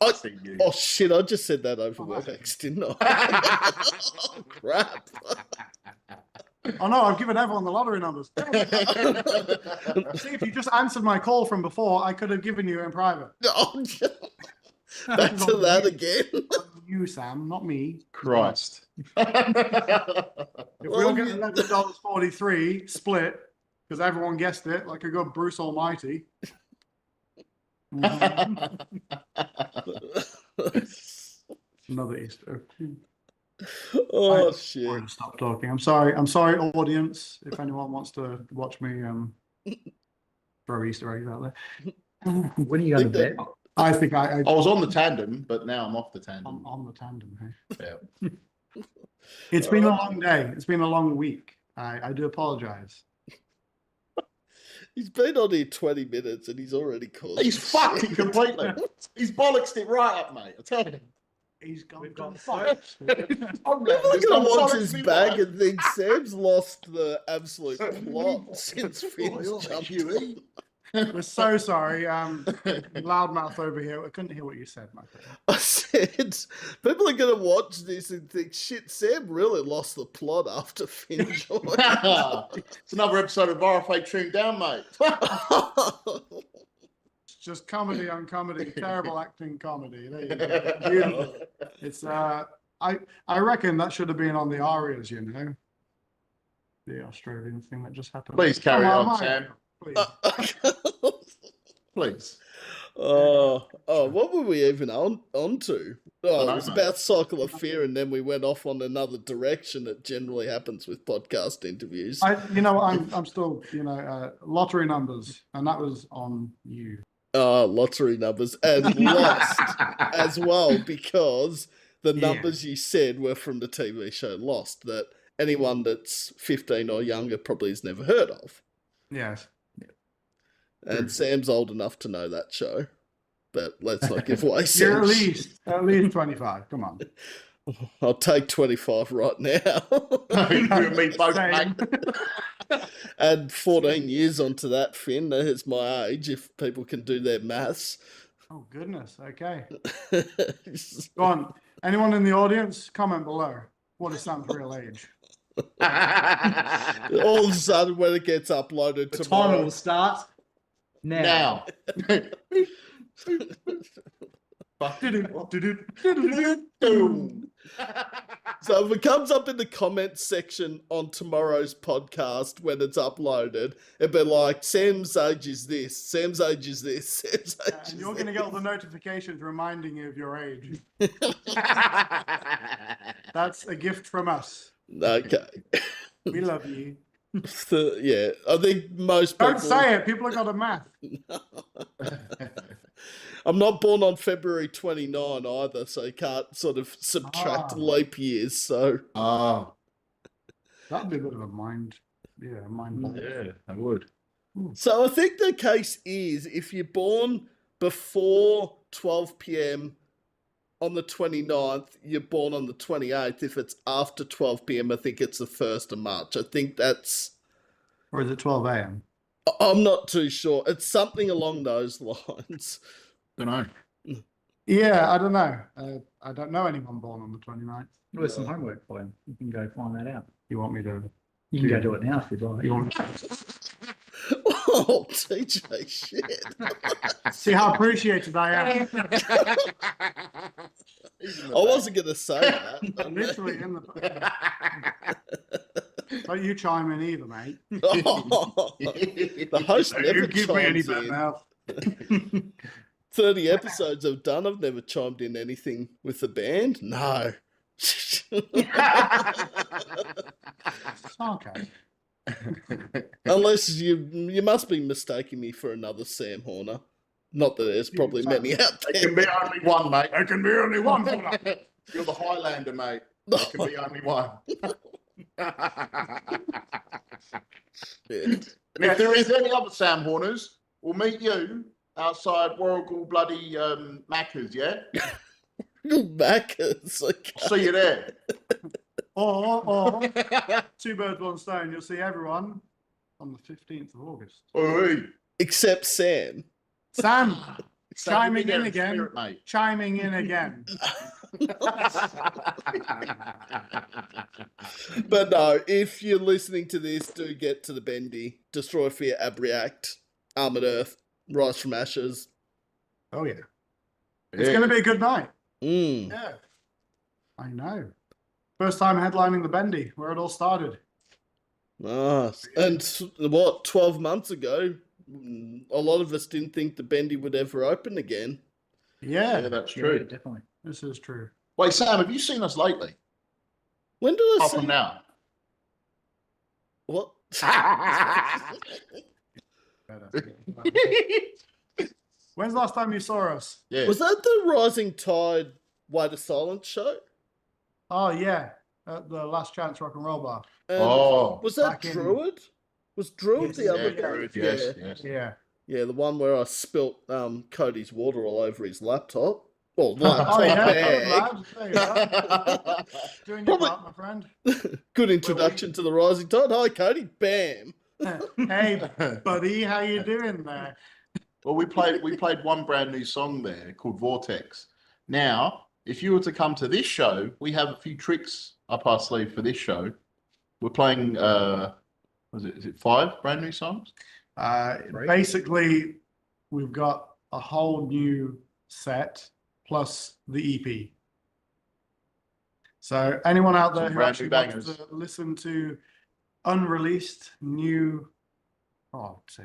Oh shit! I just said that over WebEx, didn't I? Oh, crap! Oh no, I've given everyone the lottery numbers. See, if you just answered my call from before, I could have given you in private. Oh, back to that again. You, Sam, not me. Christ. If we all get $11.43 split, because everyone guessed it, like a good Bruce Almighty. Another Easter. Oh I'm shit! going to stop talking. I'm sorry. I'm sorry, audience. If anyone wants to watch me throw Easter eggs out there. When are you going to bed? I think I was on the tandem, but now I'm off the tandem. on the tandem. Hey? Yeah. It's been a long day. It's been a long week. I do apologize. He's been on here 20 minutes and he's already caused. He's fucked it completely. He's bollocksed it right up, mate. I tell you. He's gone. fucked. I'm going to watch his bag and think Sam's lost the absolute plot since Finn's jumped in. We're so sorry. Loudmouth over here. I couldn't hear what you said, my friend. I said, people are going to watch this and think, shit, Sam really lost the plot after Finn joined. It's another episode of RFA Trimmed Down, mate. It's just comedy on comedy. Terrible acting comedy. There you go. Beautiful. It's I reckon that should have been on the Arias, you know. The Australian thing that just happened. Please carry Come on, Sam. Please. Please. What were we even on to? Oh, it was mate. about Cycle of Fear, and then we went off on another direction that generally happens with podcast interviews. I'm still, lottery numbers, and that was on you. Lottery numbers, and lost as well, because the numbers you said were from the TV show Lost, that anyone that's 15 or younger probably has never heard of. Yes. And Sam's old enough to know that show, but let's not give away You're Sam's. at least 25. Come on. I'll take 25 right now. You and me both, mate. And 14 years onto that, Finn, is my age, if people can do their maths. Oh, goodness. Okay. Go on. Anyone in the audience, comment below. What is Sam's real age? All of a sudden, when it gets uploaded The tomorrow... timer will start now. So if it comes up in the comments section on tomorrow's podcast when it's uploaded, it'll be like, Sam's age is this, Sam's age is this, Sam's age is And you're going to get all the notifications reminding you of your age. That's a gift from us. Okay. We love you. Yeah, I think most people... Don't say it. People have got a math. I'm not born on February 29 either, so you can't sort of subtract leap years, so... That'd be a bit of a mind... Yeah, mind... Yeah, I would. So I think the case is, if you're born before 12 p.m. on the 29th, you're born on the 28th. If it's after 12 p.m, I think it's the 1st of March. I think that's... Or is it 12 a.m.? I'm not too sure. It's something along those lines. Don't know. Yeah, I don't know. I don't know anyone born on the 29th. There's some homework for him. You can go find that out. You want me to... You can go do it now if you'd like. You want... Oh, TJ, shit. See how appreciated I am. I wasn't going to say that. Literally in the... Don't you chime in either, mate. The host never You give me any chimes bad in. mouth. 30 episodes I've done, I've never chimed in anything with the band. No. Okay. Unless you must be mistaking me for another Sam Horner. Not that there's probably many out There there. can be only one, mate. There can be only one. You're the Highlander, mate. There can be only one. Yeah. And if there is any other Sam Horners, we'll meet you outside Warrigal bloody Macca's, yeah? Macca's. Okay. See you there. Or two birds, one stone. You'll see everyone on the 15th of August. Oi. Except Sam. Sam, Sam, chiming you'll in be there again. spirit, mate. Chiming in again. But no, if you're listening to this, do get to the bendy. Destroy Fear, Abreact, Armored Earth, Rise from Ashes. Oh yeah. It's going to be a good night. Mm. Yeah. I know. First time headlining the bendy, where it all started. Nice. And what, 12 months ago, a lot of us didn't think the bendy would ever open again. Yeah. Yeah, that's true. Yeah, definitely. This is true. Wait, Sam, have you seen us lately? When did I Apart see... from now. What? Better. When's the last time you saw us? Yeah. Was that the Rising Tide Way to Silence show? Oh yeah, at the Last Chance Rock and Roll Bar. And Oh. was that Back in- Druid? Was Druid Yes, the other Yeah, guy? Druid, yes, Yeah. yes. Yeah. Yeah, the one where I spilt Cody's water all over his laptop. Well, laptop Oh yeah, bag. good lad. There you go. Doing your Probably- part, my friend. Good introduction to the Rising Tide. Hi, Cody. Bam. Hey, buddy, how you doing there? Well, we played one brand new song there called Vortex. Now, if you were to come to this show, we have a few tricks up our sleeve for this show. We're playing is it 5 brand new songs? Basically, we've got a whole new set plus the EP. So anyone out there Some who brand actually new wants bangers. to listen to unreleased new, I'd say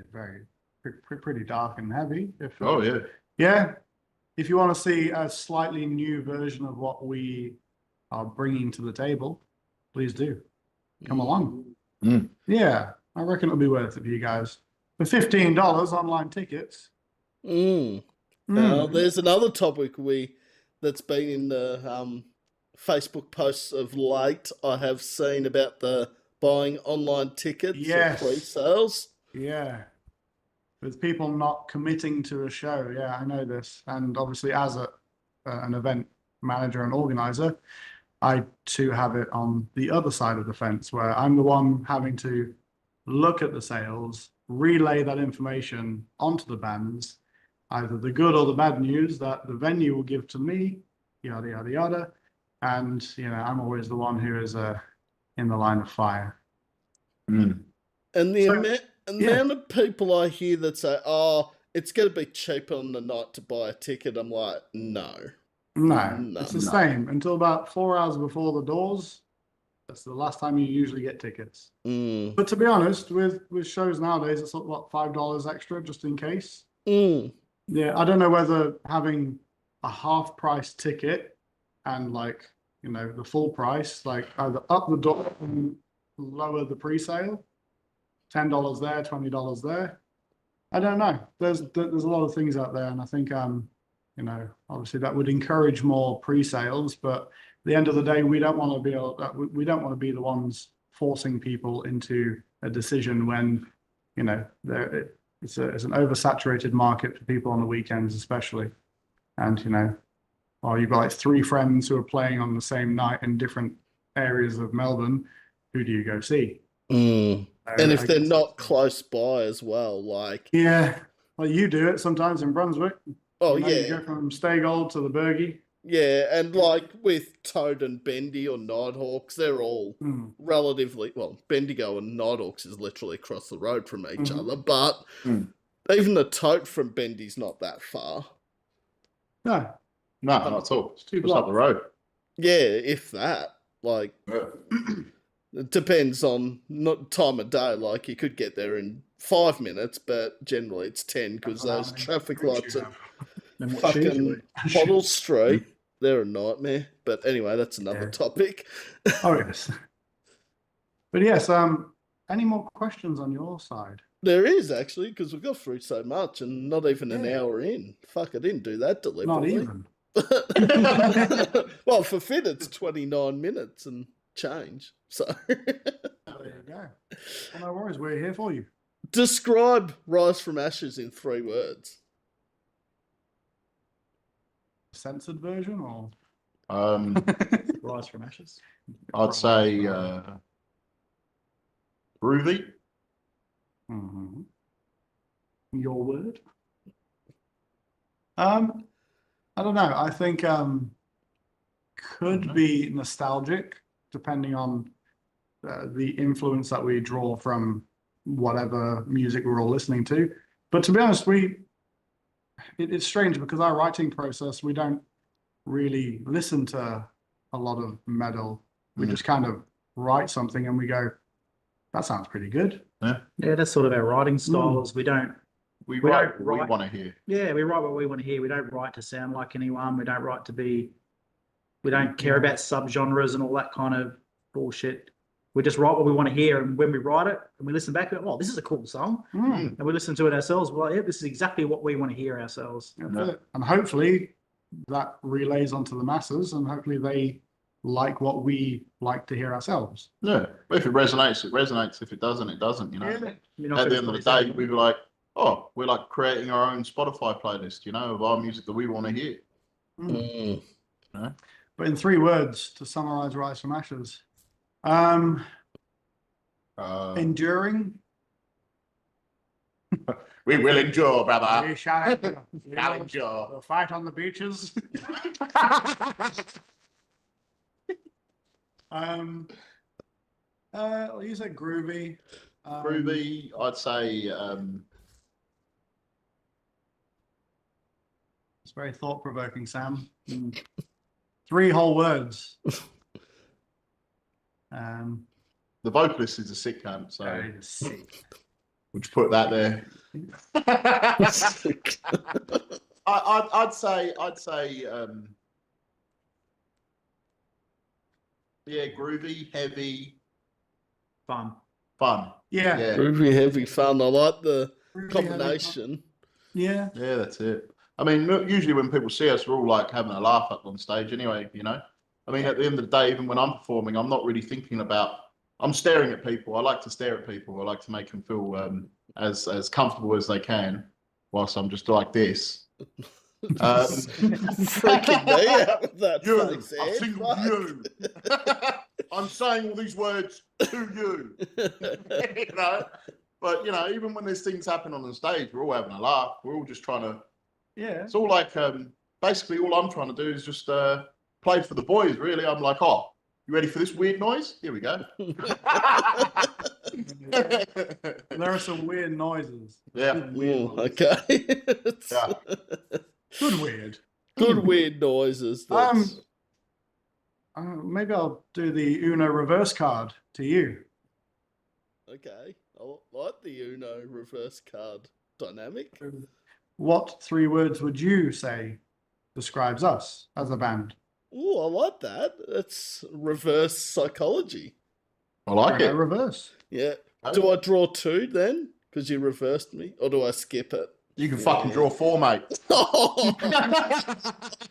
pretty dark and heavy. Oh yeah. Yeah. If you want to see a slightly new version of what we are bringing to the table, please do come along. Mm. Yeah, I reckon it'll be worth it for you guys. For $15 online tickets. Mm. Now, there's another topic that's been in the Facebook posts of late. I have seen about the buying online tickets Yes. or pre-sales. Yeah. With people not committing to a show. Yeah, I know this. And obviously, as an event manager and organizer, I too have it on the other side of the fence where I'm the one having to look at the sales, relay that information onto the bands, either the good or the bad news that the venue will give to me, yada, yada, yada. And, I'm always the one who is in the line of fire. Mm. And the So, amount of people I hear that say, oh, it's going to be cheaper on the night to buy a ticket, I'm like, no. No, it's the no. same until about 4 hours before the doors. That's the last time you usually get tickets. Mm. But to be honest, with shows nowadays, it's what, $5 extra just in case. Mm. Yeah, I don't know whether having a half price ticket and the full price, like either up the door and lower the pre-sale, $10 there, $20 there. I don't know. There's a lot of things out there, and I think obviously that would encourage more pre-sales, but at the end of the day, we don't want to be the ones forcing people into a decision when it's an oversaturated market for people on the weekends, especially. And you've got like 3 friends who are playing on the same night in different areas of Melbourne. Who do you go see? Mm. So And if I they're guess not close by as well, like... yeah, well, you do it sometimes in Brunswick. Oh, You yeah. go from Staygold to the Bergie. Yeah, and like with Toad and Bendy or Nighthawks, they're all relatively... Well, Bendigo and Nighthawks is literally across the road from each other, but even the Toad from Bendy's not that far. No, No, not at all. it's 2 Just up the road. Yeah, if that. Like, Yeah. it depends on not time of day. Like, you could get there in 5 minutes, but generally it's 10 because those traffic lights at fucking Bottle Street, they're a nightmare. But anyway, that's another topic. Oh yes. But yes, any more questions on your side? There is actually, because we've got through so much and not even an hour in. Fuck, I didn't do that deliberately. Not even. Well, for Finn, it's 29 minutes and change. So, There you go. Well, no worries, we're here for you. describe Rise from Ashes in 3 words. Censored version or? Rise from Ashes. I'd say groovy. Mhm. Your word? I don't know. I think could be nostalgic, depending on the influence that we draw from whatever music we're all listening to. But to be honest, it's strange because our writing process, we don't really listen to a lot of metal. We just kind of write something and we go, that sounds pretty good. Yeah, that's sort of our writing style. Is we write don't what we write- want to hear. Yeah, we write what we want to hear. We don't write to sound like anyone. We don't write to be. We don't care about subgenres and all that kind of bullshit. We just write what we want to hear, and when we write it and we listen back, oh, this is a cool song, and we listen to it ourselves. Well, yeah, this is exactly what we want to hear ourselves. That's it. And hopefully that relays onto the masses, and hopefully they like what we like to hear ourselves. Yeah, if it resonates, it resonates. If it doesn't, it doesn't. You know. Yeah. At the end of the day, we were like, oh, we're like creating our own Spotify playlist, you know, of our music that we want to hear. Mm. You know? But in 3 words to summarize Rise from Ashes, enduring. We will endure, brother. We shall endure. Shall endure. We'll fight on the beaches. You said groovy. Groovy, I'd say. It's very thought-provoking, Sam. 3 whole words. The vocalist is a sick cunt, so Sick. we'll just put that there. I'd say, yeah, groovy, heavy, Fun. Yeah. Groovy, heavy, fun. I like the Groovy, combination. Yeah. Yeah, that's it. I mean, usually when people see us, we're all like having a laugh up on stage anyway, you know? I mean, at the end of the day, even when I'm performing, I'm not really thinking about, I'm staring at people. I like to stare at people. I like to make them feel as comfortable as they can whilst I'm just like this. Freaking me out with that face, I Ed. think of you. I'm saying all these words to you. You know? But, you know, even when there's things happen on the stage, we're all having a laugh. We're all just trying to, it's all like, basically all I'm trying to do is just play for the boys, really. I'm like, oh, you ready for this weird noise? Here we go. There are some weird noises. Yeah. Okay. Yeah. Good weird. Good weird noises. That's... Maybe I'll do the Uno reverse card to you. Okay. I like the Uno reverse card dynamic. What 3 words would you say describes us as a band? Oh, I like that. That's reverse psychology. I like it. Reverse. Yeah. Do I draw 2 then? Because you reversed me? Or do I skip it? You can fucking draw 4, mate. Oh,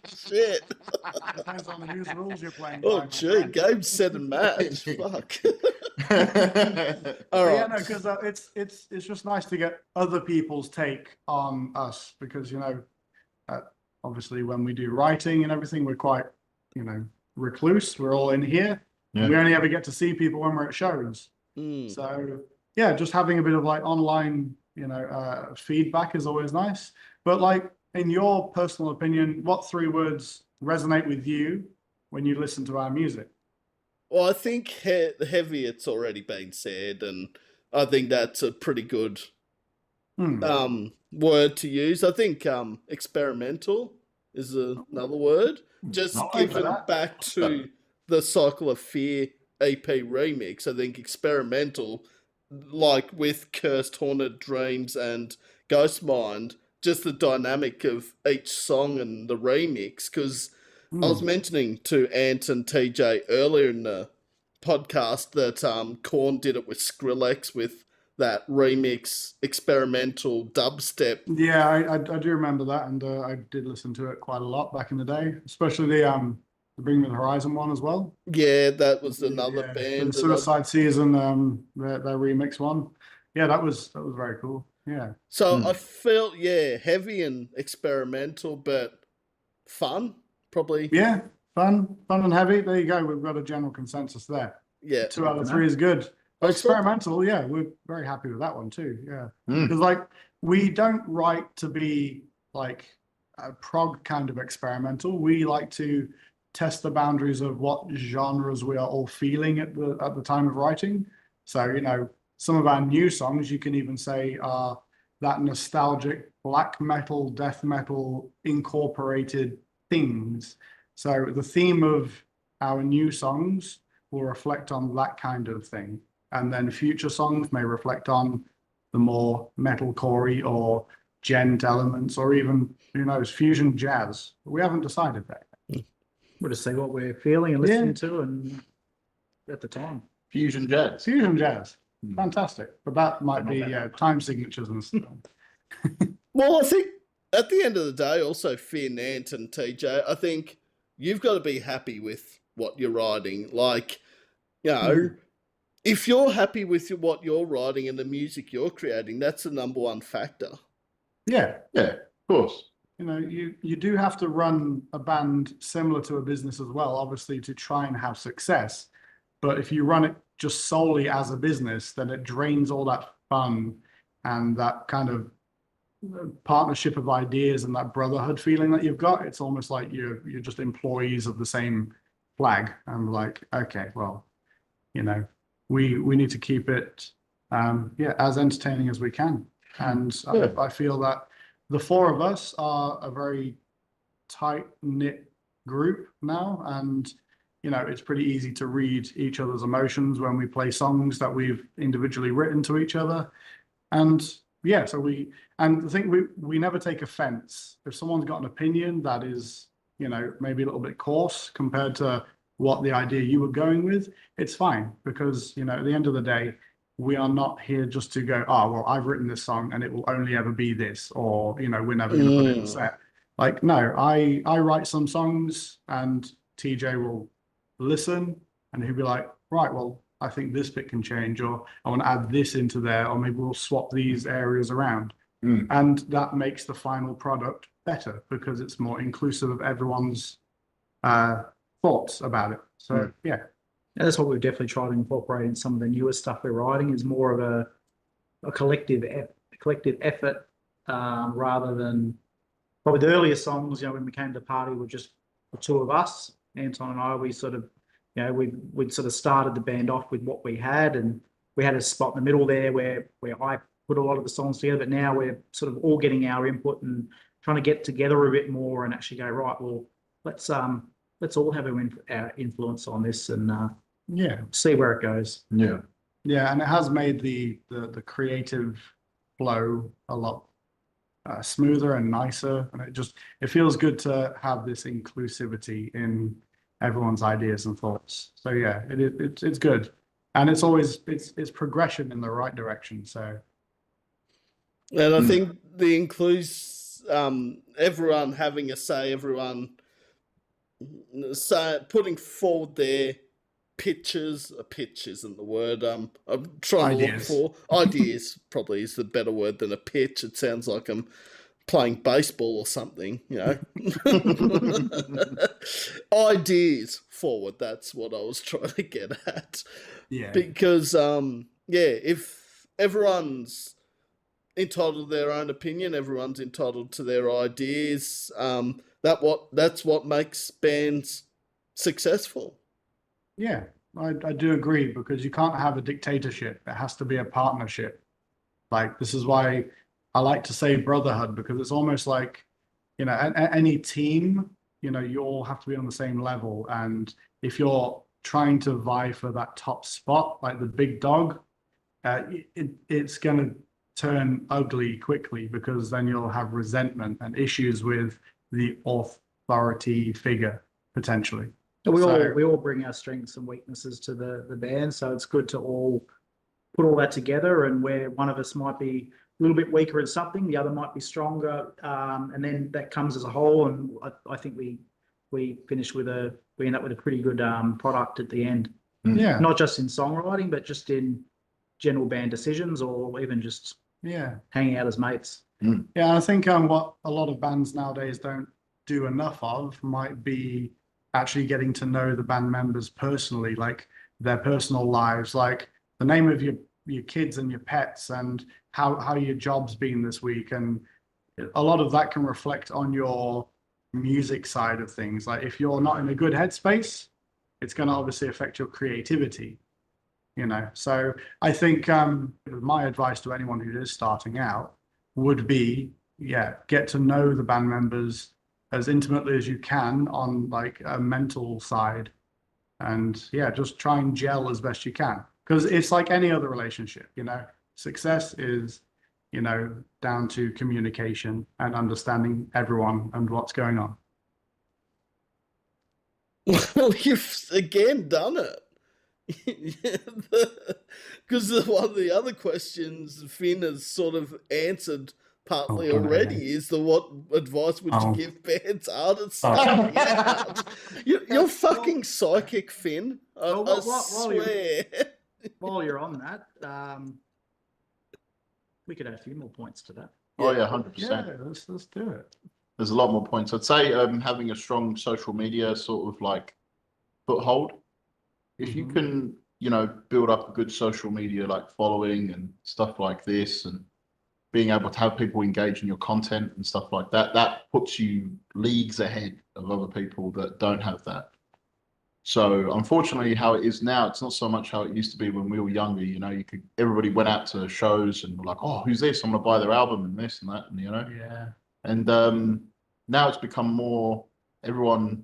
shit. Depends on whose rules you're playing. Oh, gee. Game, set, and match. Fuck. All right. Yeah, no, because it's just nice to get other people's take on us because, you know, obviously when we do writing and everything, we're quite, you know, recluse. We're all in here. Yeah. We only ever get to see people when we're at shows. So, yeah, just having a bit of like online, you know, feedback is always nice. But like, in your personal opinion, what 3 words resonate with you when you listen to our music? Well, I think heavy, it's already been said, and I think that's a pretty good word to use. I think experimental is another word. Just given back to the Cycle of Fear EP remix, I think experimental, like with Cursed Haunted Dreams and Ghost Mind, just the dynamic of each song and the remix, because I was mentioning to Ant and TJ earlier in the podcast that Korn did it with Skrillex with that remix experimental dubstep. Yeah, I do remember that, and I did listen to it quite a lot back in the day, especially the Bring Me the Horizon one as well. Yeah, that was another band. The Suicide Season, their remix one. Yeah, that was very cool. Yeah. So I felt heavy and experimental, but fun. Probably. Yeah. Fun and heavy. There you go. We've got a general consensus there. Yeah. 2 out of 3 is good. But That's good. experimental, yeah, we're very happy with that one too. Yeah. Mm. Because like we don't write to be like a prog kind of experimental. We like to test the boundaries of what genres we are all feeling at the time of writing. So, you know, some of our new songs you can even say are that nostalgic black metal, death metal incorporated things. So the theme of our new songs will reflect on that kind of thing. And then future songs may reflect on the more metalcore or gent elements, or even, who knows, fusion jazz. But we haven't decided that. We'll just see what we're feeling and listening to and at the time. Fusion jazz. Fusion jazz. Fantastic. But that might be time signatures and stuff. Well, I think at the end of the day, also Finn, Ant, and TJ, I think you've got to be happy with what you're writing. Like, you know, if you're happy with what you're writing and the music you're creating, that's the number one factor. Yeah. Yeah, of course. You know, you do have to run a band similar to a business as well, obviously, to try and have success. But if you run it just solely as a business, then it drains all that fun and that kind of partnership of ideas and that brotherhood feeling that you've got. It's almost like you're just employees of the same flag. I'm like, okay, well, you know, we need to keep it as entertaining as we can. And I feel that the 4 of us are a very tight-knit group now, and you know, it's pretty easy to read each other's emotions when we play songs that we've individually written to each other. And yeah, so the thing, we never take offense. If someone's got an opinion that is, you know, maybe a little bit coarse compared to what the idea you were going with, it's fine, because, you know, at the end of the day, we are not here just to go, oh, well, I've written this song and it will only ever be this, or, you know, we're never going to put it in the set. Like, no, I write some songs and TJ will listen and he'll be like, right, well, I think this bit can change, or I want to add this into there, or maybe we'll swap these areas around. And that makes the final product better because it's more inclusive of everyone's thoughts about it. So, yeah. And that's what we've definitely tried to incorporate in some of the newer stuff we're writing, is more of a collective effort rather than probably the earlier songs. You know, when we came to the party, were just the 2 of us, Anton and I. We sort of, you know, we'd sort of started the band off with what we had, and we had a spot in the middle there where I put a lot of the songs together. But now we're sort of all getting our input and trying to get together a bit more and actually go, right, well, let's all have our influence on this and see where it goes. Yeah, and it has made the creative flow a lot smoother and nicer, and it feels good to have this inclusivity in everyone's ideas and thoughts. So yeah, it's good, and it's always it's progression in the right direction. So, and I think the includes everyone having a say, everyone putting forward their pitch isn't the word. I'm trying to look for ideas. Probably is the better word than a pitch. It sounds like I'm playing baseball or something, you know. Ideas forward, that's what I was trying to get at. Yeah. Because if everyone's entitled to their own opinion, everyone's entitled to their ideas, that's what makes bands successful. Yeah, I do agree, because you can't have a dictatorship. It has to be a partnership. Like, this is why I like to say brotherhood, because it's almost like, you know, any team, you know, you all have to be on the same level. And if you're trying to vie for that top spot, like the big dog, it's going to turn ugly quickly, because then you'll have resentment and issues with the authority figure, potentially. We all bring our strengths and weaknesses to the band, so it's good to all put all that together, and where one of us might be a little bit weaker at something, the other might be stronger, and then that comes as a whole. And I think we end up with a pretty good product at the end. Yeah, not just in songwriting, but just in general band decisions, or even just hanging out as mates. Yeah, I think what a lot of bands nowadays don't do enough of might be actually getting to know the band members personally, like their personal lives, like the name of your kids and your pets, and how your job's been this week. And a lot of that can reflect on your music side of things. Like if you're not in a good headspace, it's going to obviously affect your creativity, you know. So I think my advice to anyone who is starting out would be, yeah, get to know the band members as intimately as you can on like a mental side, and yeah, just try and gel as best you can, because it's like any other relationship, you know. Success is, you know, down to communication and understanding everyone and what's going on. Well, you've again done it. Because one of the other questions Finn has sort of answered partly already is what advice would you give bands artists starting out? You're fucking psychic, Finn. I swear. While you're on that, we could add a few more points to that. Oh yeah, 100%. Yeah, let's do it. There's a lot more points. I'd say having a strong social media sort of like foothold. If you can, you know, build up a good social media like following and stuff like this, and being able to have people engage in your content and stuff like that, that puts you leagues ahead of other people that don't have that. So unfortunately, how it is now, it's not so much how it used to be when we were younger. You know, everybody went out to shows and were like, oh, who's this? I'm gonna buy their album and this and that, and you know. Yeah. And now it's become more everyone's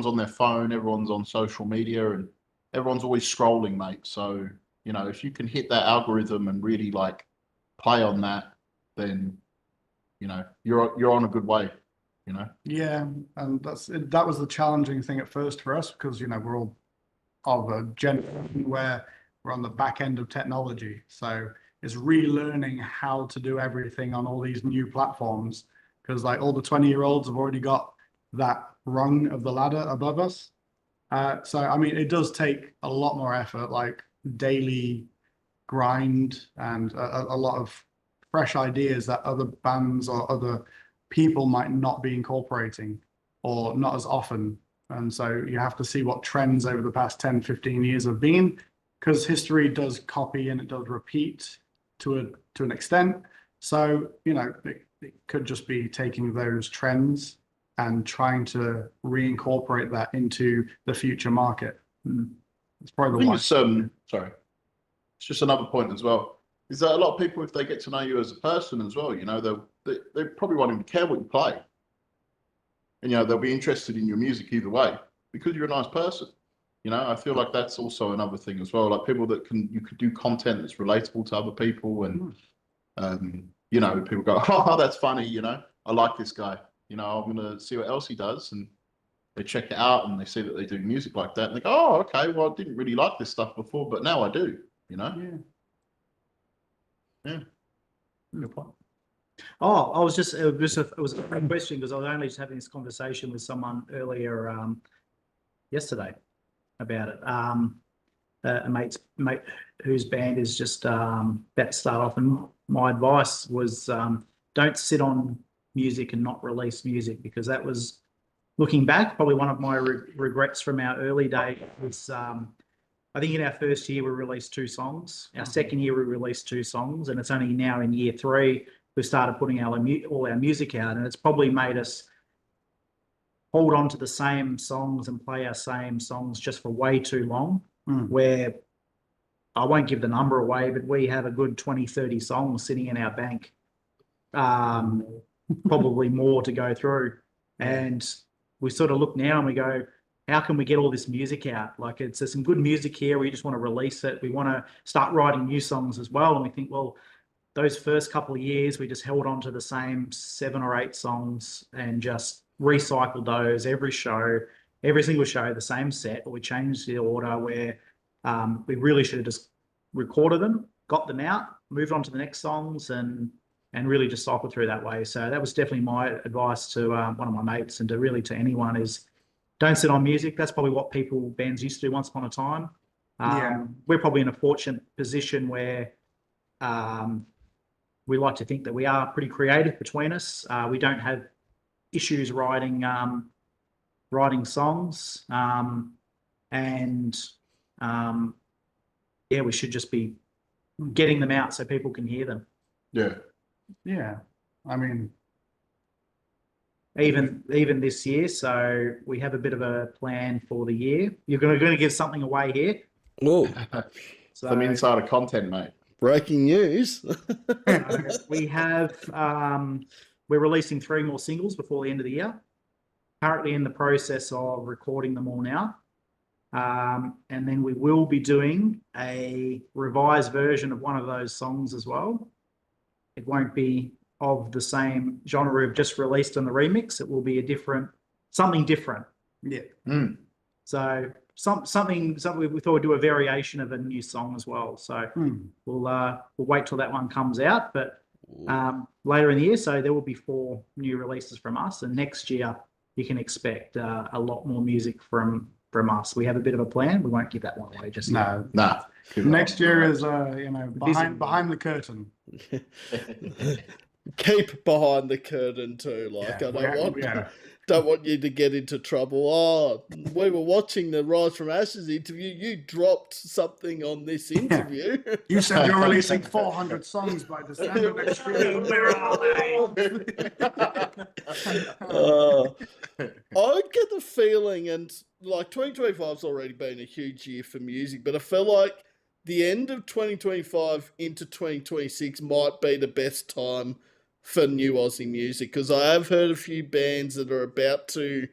on their phone, everyone's on social media, and everyone's always scrolling, mate. So, you know, if you can hit that algorithm and really like play on that, then, you know, you're on a good way, you know. Yeah, and that was the challenging thing at first for us, because, you know, we're all of a generation where we're on the back end of technology. So it's relearning how to do everything on all these new platforms, because like all the 20-year-olds have already got that rung of the ladder above us. So, I mean, it does take a lot more effort, like daily grind, and a lot of fresh ideas that other bands or other people might not be incorporating, or not as often. And so you have to see what trends over the past 10, 15 years have been, because history does copy and it does repeat to an extent. So, you know, it could just be taking those trends and trying to reincorporate that into the future market. It's probably the one. Sorry, it's just another point as well. Is that a lot of people, if they get to know you as a person as well, you know, they probably won't even care what you play, and you know they'll be interested in your music either way because you're a nice person. You know, I feel like that's also another thing as well. Like people that you could do content that's relatable to other people, and you know, people go, oh, that's funny. You know, I like this guy. You know, I'm gonna see what else he does, and they check it out and they see that they do music like that, and they go, oh, okay, well, I didn't really like this stuff before, but now I do. You know. Yeah. Good point. Oh, I was just it was a question, because I was only just having this conversation with someone earlier yesterday about it. A mate whose band is just about to start off, and my advice was don't sit on music and not release music, because that was, looking back, probably one of my regrets from our early days. Was I think in our first year we released 2 songs. Our second year we released 2 songs, and it's only now in year 3 we started putting all our music out, and it's probably made us hold on to the same songs and play our same songs just for way too long. Where I won't give the number away, but we have a good 20, 30 songs sitting in our bank, probably more to go through. And we sort of look now and we go, how can we get all this music out? Like, there's some good music here. We just want to release it. We want to start writing new songs as well. And we think, well, those first couple of years, we just held on to the same 7 or 8 songs and just recycled those every single show, the same set, or we changed the order where we really should have just recorded them, got them out, moved on to the next songs, and really just cycle through that way. So that was definitely my advice to one of my mates, and to anyone, is don't sit on music. That's probably what bands used to do once upon a time. We're probably in a fortunate position where we like to think that we are pretty creative between us. We don't have issues writing writing songs, and yeah, we should just be getting them out so people can hear them. Yeah. Yeah. I mean, Even this year, so we have a bit of a plan for the year. You're going to give something away here. Oh, So Some insider content, mate. breaking news. we have we're releasing 3 more singles before the end of the year. Currently in the process of recording them all now. And then we will be doing a revised version of one of those songs as well. It won't be of the same genre we've just released on the remix. It will be something different. yeah. So something we thought we'd do a variation of a new song as well. So we'll wait till that one comes out, but later in the year. So there will be 4 new releases from us, and next year you can expect a lot more music from us. We have a bit of a plan. We won't give that one away just yet. Nah. Next year is behind the curtain. Keep behind the curtain too. Like, I don't want you to get into trouble. Oh, we were watching the Rise from Ashes interview. You dropped something on this interview. You said you're releasing 400 songs by December next year. Where are they? I get the feeling, and like 2025's already been a huge year for music, but I feel like the end of 2025 into 2026 might be the best time for new Aussie music, because I have heard a few bands that are about to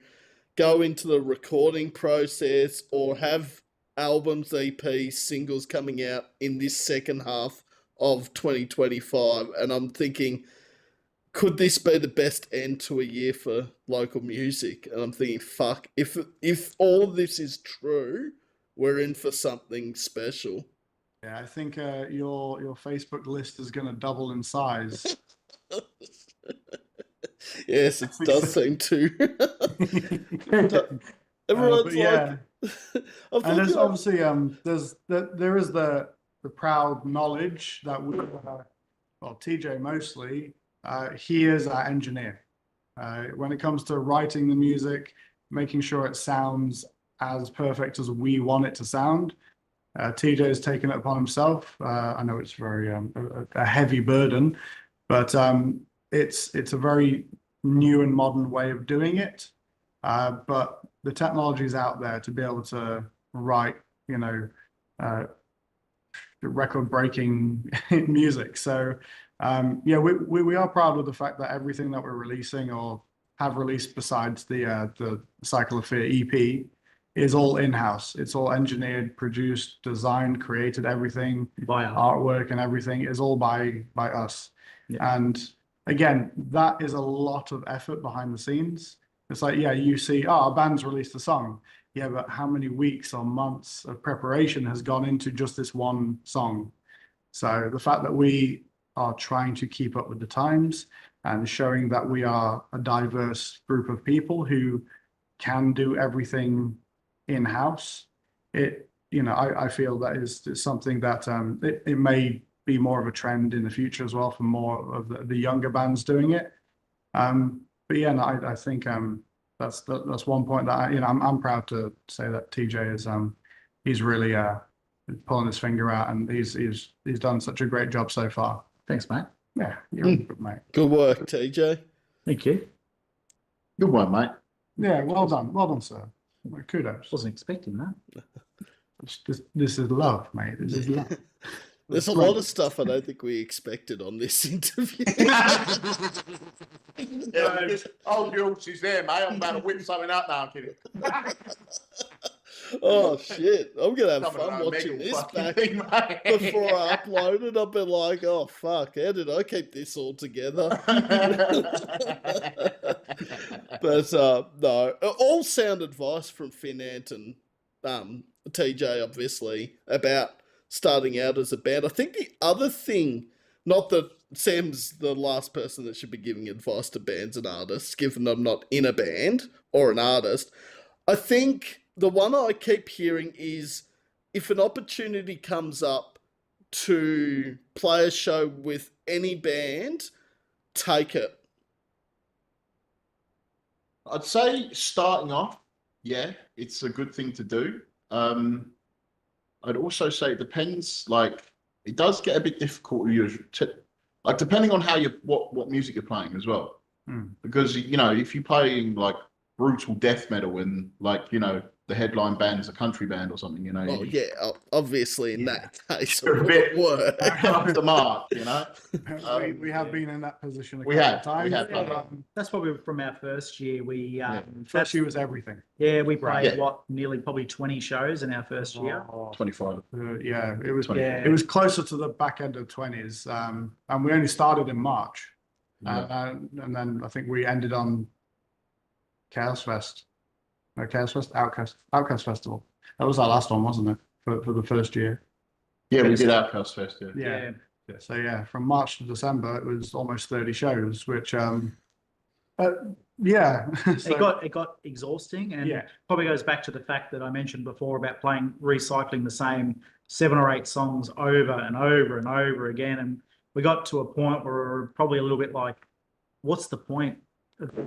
go into the recording process or have albums, EPs, singles coming out in this second half of 2025, and I'm thinking, could this be the best end to a year for local music? And I'm thinking, fuck, if all of this is true, we're in for something special. Yeah, I think your Facebook list is going to double in size. Yes, it does seem to. Everyone's yeah. And there's like, obviously there is the proud knowledge that we TJ mostly he is our engineer when it comes to writing the music, making sure it sounds as perfect as we want it to sound. TJ has taken it upon himself. I know it's very a heavy burden, but it's a very new and modern way of doing it. But the technology is out there to be able to write, record-breaking music. So yeah, we are proud of the fact that everything that we're releasing or have released besides the Cycle of Fear EP is all in-house. It's all engineered, produced, designed, created, everything, By us. artwork and everything is all by us. Yeah. And again, that is a lot of effort behind the scenes. It's like, yeah, you see, a band's released a song. Yeah, but how many weeks or months of preparation has gone into just this one song? So the fact that we are trying to keep up with the times and showing that we are a diverse group of people who can do everything in-house, I feel that is something that it may be more of a trend in the future as well for more of the younger bands doing it. But yeah, no, I think that's one point that I'm proud to say that TJ is he's really pulling his finger out, and he's done such a great job so far. Thanks, mate. Yeah, you're good, mate. good work, TJ. Thank you. Good one, mate. Yeah, well done, sir. Well, kudos. Wasn't expecting that. This is love, mate. This is love. There's a lot of stuff I don't think we expected on this interview. Yeah, old Jules is there, mate. I'm about to whip something up now, I'm kidding. Oh shit! I'm gonna have Coming fun around watching Megal this fucking back thing, mate. before I upload it. I'll be like, "Oh fuck! How did I keep this all together?" But no, all sound advice from Finn, Ant, and TJ, obviously, about starting out as a band. I think the other thing, not that Sam's the last person that should be giving advice to bands and artists, given I'm not in a band or an artist. I think the one I keep hearing is, if an opportunity comes up to play a show with any band, take it. I'd say starting off, yeah, it's a good thing to do. I'd also say it depends. Like, it does get a bit difficult. Like, depending on how what music you're playing as well. Because if you're playing like brutal death metal and like the headline band is a country band or something, Oh yeah, obviously in that case it You're a bit would work. off the mark, we have been in that position a We couple have, of times. we have done but, that. That's probably from our first year. We first year was everything. yeah, we played Yeah. nearly probably 20 shows in our first year. 25. Yeah, it was 24. it was closer to the back end of 20s, and we only started in March, and then I think we ended on Chaos Fest, no Chaos Fest, Outcast Festival. That was our last one, wasn't it, for the first year? Yeah, we did Outcast Fest. Yeah. So yeah, from March to December, it was almost 30 shows, which yeah. So, It got exhausting, and Yeah. probably goes back to the fact that I mentioned before about recycling the same 7 or 8 songs over and over and over again. And we got to a point where we were probably a little bit like, what's the point?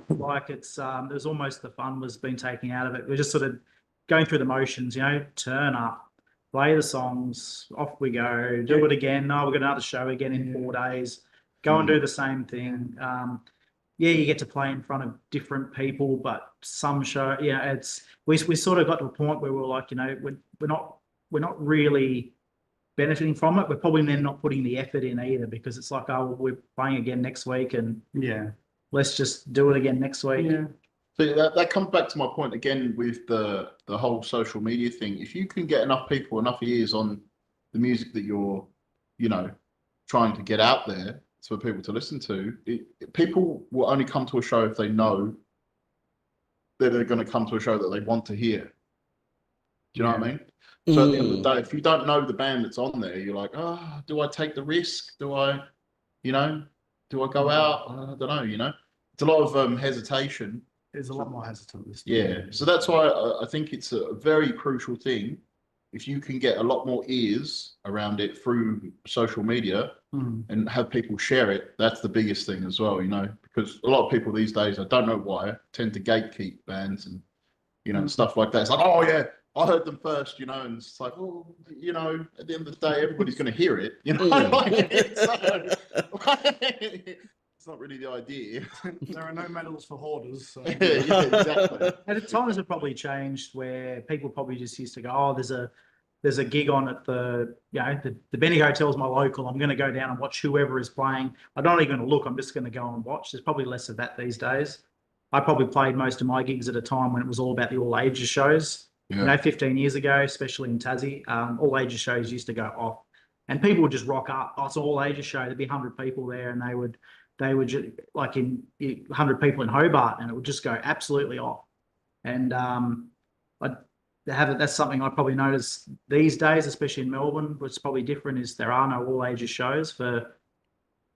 Like it's there's almost the fun was being taken out of it. We're just sort of going through the motions, turn up, play the songs, off we go, do it again. No, we've got another show again in 4 days. Go and do the same thing. Yeah, you get to play in front of different people, but some show, it's we sort of got to a point where we're like, we're not really benefiting from it. We're probably then not putting the effort in either, because it's like, oh, we're playing again next week, and let's just do it again next week. Yeah. So that comes back to my point again with the whole social media thing. If you can get enough people, enough ears on the music that you're, trying to get out there for people to listen to, people will only come to a show if they know that they're going to come to a show that they want to hear. Do you know what I mean? So at the end of the day, if you don't know the band that's on there, you're like, oh, do I take the risk? Do I go out? I don't know, It's a lot of hesitation. It's a lot more hesitant this time. Yeah. So that's why I think it's a very crucial thing. If you can get a lot more ears around it through social media and have people share it, that's the biggest thing as well, because a lot of people these days, I don't know why, tend to gatekeep bands and, stuff like that. It's like, oh yeah, I heard them first, and it's like, well, at the end of the day, everybody's going to hear it, it's not really the idea. There are no medals for hoarders. So. Yeah, exactly. And at times have probably changed, where people probably just used to go, oh, there's a gig on at the Benny Hotel's my local. I'm going to go down and watch whoever is playing. I'm not even going to look. I'm just going to go and watch. There's probably less of that these days. I probably played most of my gigs at a time when it was all about the all ages shows. 15 years ago, especially in Tassie, all ages shows used to go off, and people would just rock up. Oh, it's an all ages show. There'd be 100 people there, and they would just, like in 100 people in Hobart, and it would just go absolutely off. And that's something I probably notice these days, especially in Melbourne. What's probably different is there are no all ages shows for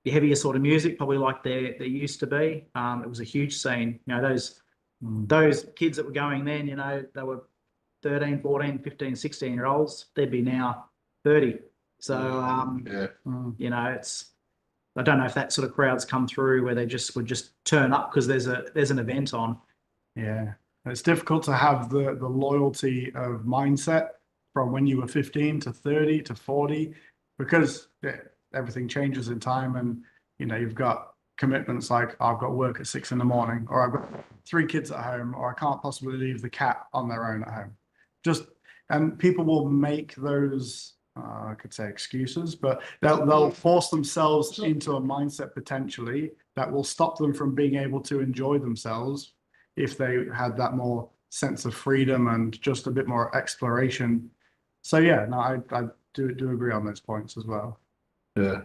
the heavier sort of music, probably like there used to be. It was a huge scene. Those kids that were going then, they were 13, 14, 15, 16-year-olds. They'd be now 30. So it's, I don't know if that sort of crowds come through where they would just turn up because there's an event on. Yeah, it's difficult to have the loyalty of mindset from when you were 15 to 30 to 40, because everything changes in time, and you've got commitments like, I've got work at 6 a.m, or I've got 3 kids at home, or I can't possibly leave the cat on their own at home. And people will make those I could say excuses, but they'll force themselves into a mindset potentially that will stop them from being able to enjoy themselves if they had that more sense of freedom and just a bit more exploration. So yeah, no, I do agree on those points as well. Yeah,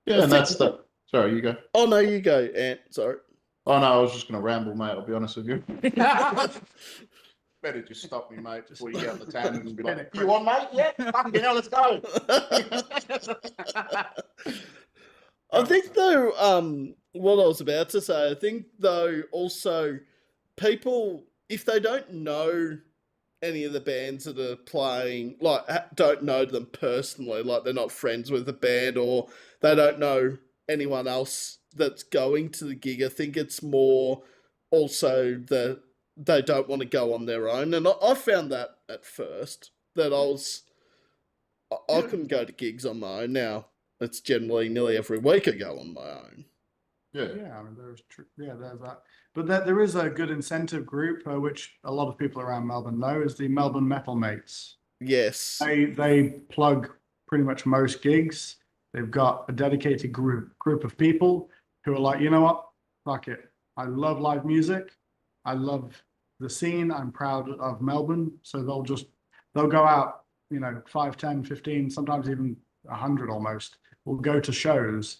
and that's that. Sorry, you go. Oh no, you go, Ant. Sorry. Oh no, I was just going to ramble, mate. I'll be honest with you. Better just stop me, mate, before you get on the tangent and be like, "You on, mate? Yeah, fucking hell, let's go." I think though, what I was about to say, I think though also people, if they don't know any of the bands that are playing, like don't know them personally, like they're not friends with the band or they don't know anyone else that's going to the gig, I think it's more also the they don't want to go on their own. And I found that at first, that I couldn't go to gigs on my own. Now, it's generally nearly every week I go on my own. Yeah. Yeah, I mean, there's that. But there is a good incentive group, which a lot of people around Melbourne know, is the Melbourne Metal Mates. Yes. They plug pretty much most gigs. They've got a dedicated group of people who are like, you know what, fuck it. I love live music. I love the scene. I'm proud of Melbourne. So they'll go out, 5, 10, 15, sometimes even 100 almost, will go to shows.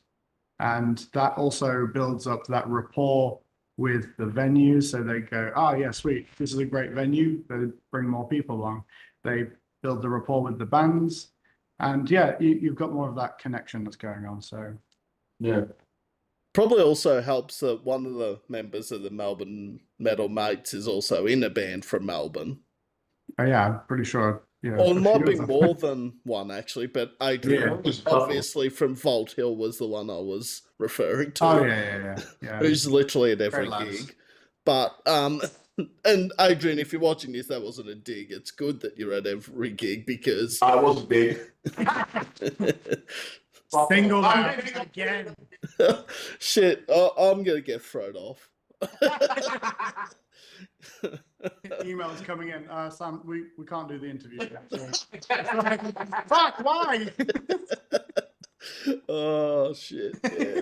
And that also builds up that rapport with the venues. So they go, oh yeah, sweet, this is a great venue. They bring more people along. They build the rapport with the bands. And yeah, you've got more of that connection that's going on. So Yeah. Probably also helps that one of the members of the Melbourne Metal Mates is also in a band from Melbourne. oh yeah, I'm pretty sure. Yeah, Or it a might few be of them. more than one, actually, but Adrian, Yeah. obviously from Vault Hill, was the one I was referring to. Oh yeah. Who's literally at every Great lads. gig. But and Adrian, if you're watching this, that wasn't a dig. It's good that you're at every gig because I was big. Single out again. shit, I'm gonna get thrown off. Emails coming in. Sam, we can't do the interview yet. Fuck, why? Oh shit! Yeah.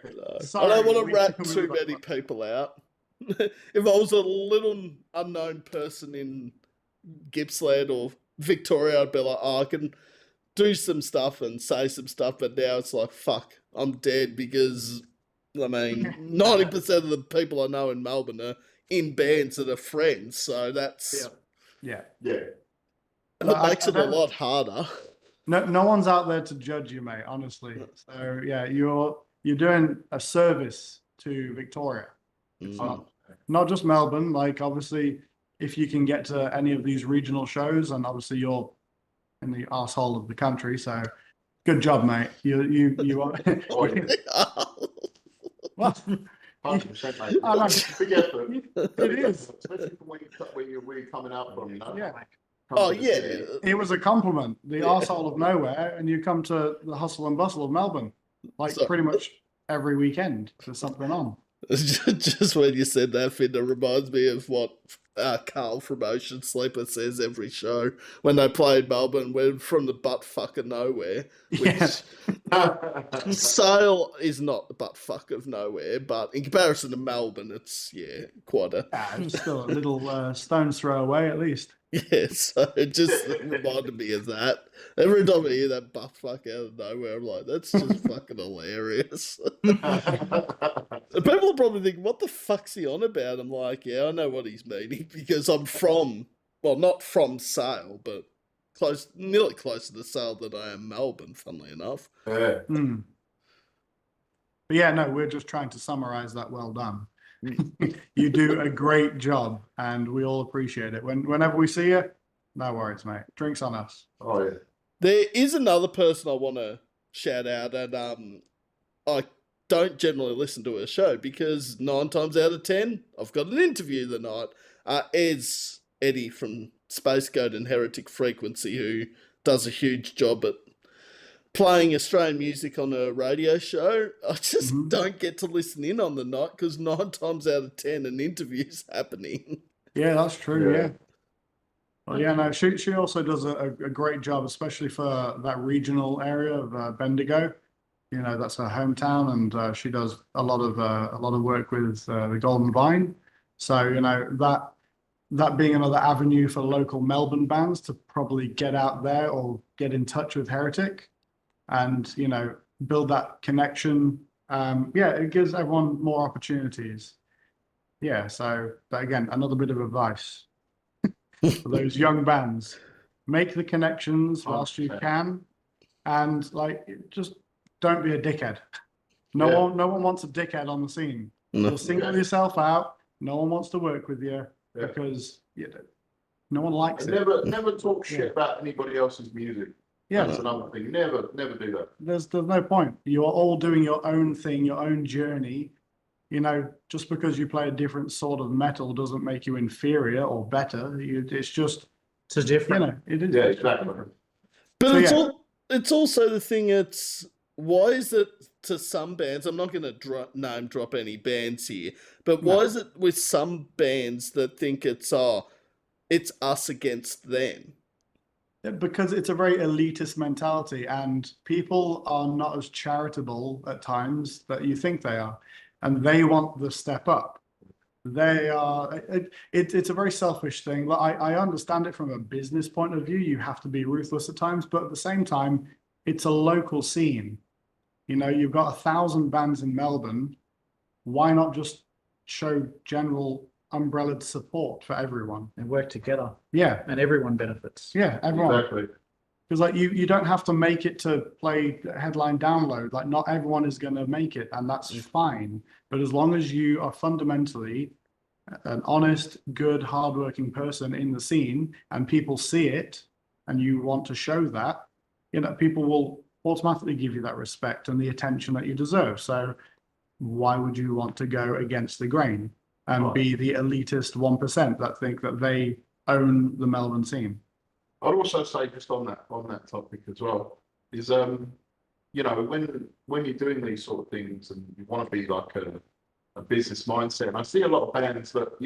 No. Sorry, I don't want to we rat can too move many on. people out. If I was a little unknown person in Gippsland or Victoria, I'd be like, oh, I can do some stuff and say some stuff, but now it's like, fuck, I'm dead because, I mean, 90% of the people I know in Melbourne are in bands that are friends, so that's Yeah. that I makes it a don't- lot harder. No one's out there to judge you, mate, honestly. So yeah, you're doing a service to Victoria. It's not just Melbourne. Like obviously, if you can get to any of these regional shows, and obviously you're in the arsehole of the country, so good job, mate. You are. Oh, yeah. What? 100%, mate. I know. Big effort. It is. Especially from where you're coming out from, Yeah. Oh, Come to the yeah. city. It was a compliment. The arsehole of nowhere, and you come to the hustle and bustle of Melbourne, like So- pretty much every weekend. There's something on. Just when you said that, Finn, it reminds me of what Carl from Ocean Sleeper says every show when they play in Melbourne. We're from the butt fuck of nowhere. Which Sale is not the butt fuck of nowhere, but in comparison to Melbourne, it's quite a It's still a little stone's throw away, at least. yeah. So it just reminded me of that. Every time I hear that butt fuck out of nowhere, I'm like, that's just fucking hilarious. And people are probably thinking, what the fuck's he on about? I'm like, yeah, I know what he's meaning because I'm from, well, not from Sale, but nearly closer to Sale than I am Melbourne, funnily enough. Yeah. But yeah, no, we're just trying to summarize that. Well done. You do a great job, and we all appreciate it. Whenever we see you, no worries, mate. Drinks on us. Oh, yeah. There is another person I want to shout out, and I don't generally listen to her show because 9 times out of 10, I've got an interview the night. Eddie from Space Goat and Heretic Frequency, who does a huge job at playing Australian music on a radio show. I just don't get to listen in on the night because 9 times out of 10 an interview's happening. Yeah, that's true. Yeah. Yeah. Well, yeah, no, she also does a great job, especially for that regional area of Bendigo. You know, that's her hometown, and she does a lot of work with the Golden Vine. So you know that being another avenue for local Melbourne bands to probably get out there or get in touch with Heretic, and you know build that connection. Yeah, it gives everyone more opportunities. Yeah, so but again, another bit of advice for those young bands: make the connections whilst you 100%. can, and like just don't be a dickhead. No one wants a dickhead on the scene. No. You'll single yourself out. No one wants to work with you Yeah. because no one likes And it. never talk shit about anybody else's music. Yeah, That's another thing. Never do that. there's no point. You are all doing your own thing, your own journey. just because you play a different sort of metal doesn't make you inferior or better. It's just, It's different. it is. Yeah, exactly. But So, it's also the thing. Why is it to some bands? I'm not going to name drop any bands here, but why is it with some bands that think it's us against them? Because it's a very elitist mentality, and people are not as charitable at times that you think they are, and they want the step up. It's a very selfish thing. But I understand it from a business point of view. You have to be ruthless at times, but at the same time, it's a local scene. You've got 1,000 bands in Melbourne. Why not just show general umbrella support for everyone and work together? Yeah, and everyone benefits. Yeah, everyone. Exactly. Because like you don't have to make it to play headline download. Like not everyone is going to make it, and that's fine. But as long as you are fundamentally an honest, good, hardworking person in the scene, and people see it, and you want to show that, people will automatically give you that respect and the attention that you deserve. So why would you want to go against the grain and be the elitist 1% that think that they own the Melbourne scene? I'd also say just on that topic as well is when you're doing these sort of things and you want to be like a business mindset, and I see a lot of bands that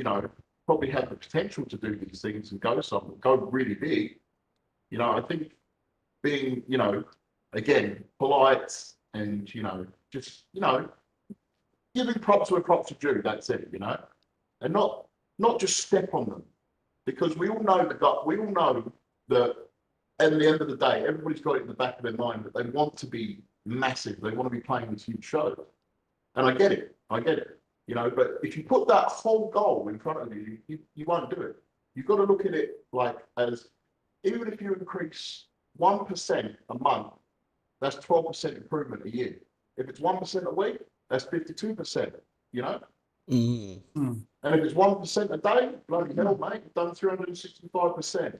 probably have the potential to do these things and go really big. I think being again polite and just giving props where props are due. That's it, and not just step on them, because we all know that at the end of the day, everybody's got it in the back of their mind that they want to be massive. They want to be playing these huge shows. And I get it. But if you put that whole goal in front of you, you won't do it. You've got to look at it like as, even if you increase 1% a month, that's 12% improvement a year. If it's 1% a week, that's 52%, Mm. And if it's 1% a day, bloody hell, mate, you've done 365%.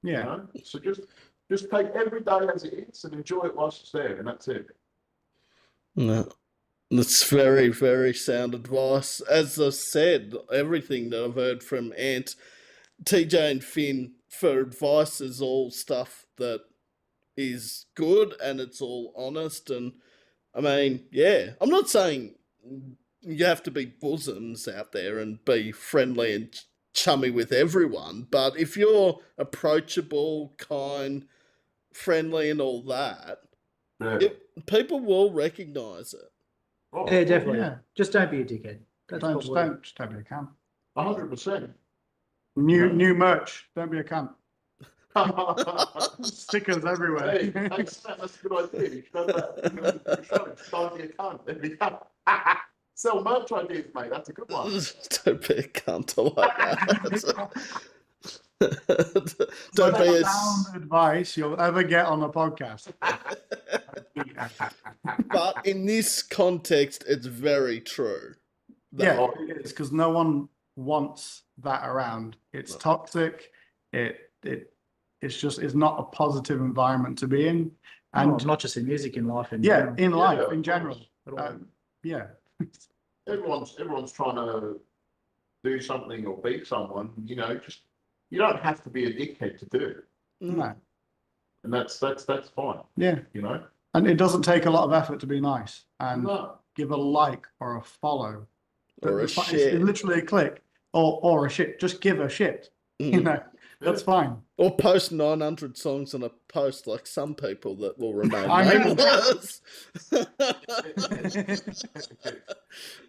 Yeah. So just take every day as it is and enjoy it whilst it's there, and that's it. No, that's very, very sound advice. As I said, everything that I've heard from Ant, TJ, and Finn for advice is all stuff that is good and it's all honest. And I mean, yeah, I'm not saying you have to be bosoms out there and be friendly and chummy with everyone, but if you're approachable, kind, friendly, and all that, people will recognise it. Yeah, definitely. Yeah. Just don't be a dickhead. Don't be a cunt. 100%. New merch. Don't be a cunt. Stickers everywhere. Hey, that's a good idea. You should have that. Don't be a cunt. There we go. Sell merch ideas, mate. That's a good one. Don't be a cunt. I like that. Don't be a sound advice you'll ever get on a podcast. But in this context, it's very true. Yeah, it is, because no one wants that around. It's toxic. It's not a positive environment to be in, and not just in music, in life. In life in general. Yeah. Everyone's trying to do something or beat someone. Just you don't have to be a dickhead to do it. No. And that's fine. Yeah. And it doesn't take a lot of effort to be nice and give a like or a follow. Or a shit. It's literally a click or a shit. Just give a shit. That's fine. Or post 900 songs on a post like some people that will remain nameless.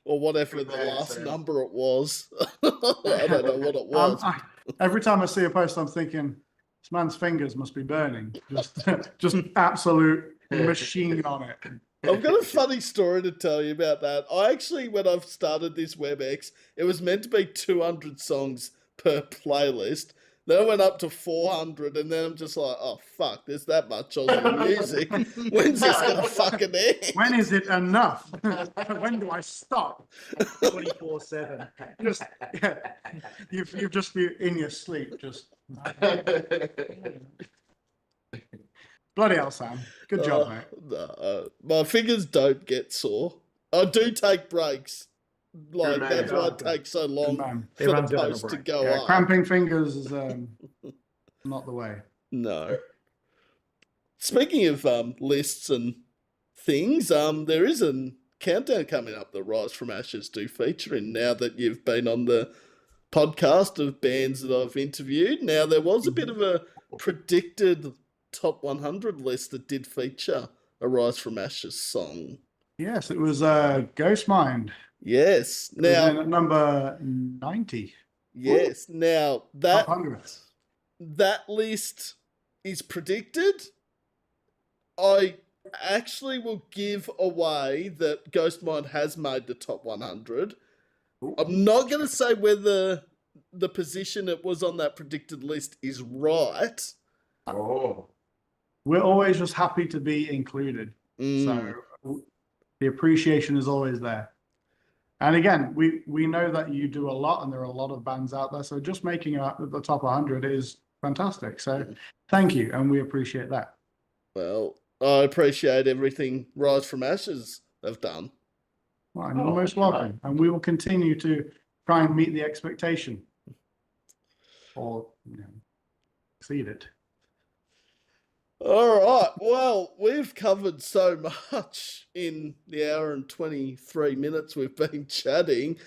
Or whatever the last number it was. I don't know what it was. Every time I see a post, I'm thinking, this man's fingers must be burning. Just absolute machine on it. I've got a funny story to tell you about that. I actually, when I've started this WebEx, it was meant to be 200 songs per playlist. Then I went up to 400, and then I'm just like, oh, fuck, there's that much Aussie music. When's this going to fucking end? When is it enough? When do I stop? 24/7. Just, you've just been in your sleep, just... Bloody hell, Sam. Good job, mate. My fingers don't get sore. I do take breaks. Like, Good man. that's why it Good. takes so Good long man. for the Everyone's gotta have a post to break. go Yeah, up. cramping fingers is not the way. No. Speaking of lists and things, there is a countdown coming up that Rise from Ashes do feature in now that you've been on the podcast of bands that I've interviewed. Now, there was a bit of a predicted top 100 list that did feature a Rise from Ashes song. Yes, it was Ghost Mind. Yes. It was in Now, at number 90. yes. Now, Top 100. that list is predicted. I actually will give away that Ghostmind has made the top 100. I'm not going to say whether the position it was on that predicted list is right. Oh. We're always just happy to be included. So the appreciation is always there. And again, we know that you do a lot and there are a lot of bands out there. So just making the top 100 is fantastic. So thank you. And we appreciate that. Well, I appreciate everything Rise from Ashes have done. Well, and you're most welcome. And we will continue to try and meet the expectation or exceed it. All right. Well, we've covered so much in the hour and 23 minutes we've been chatting.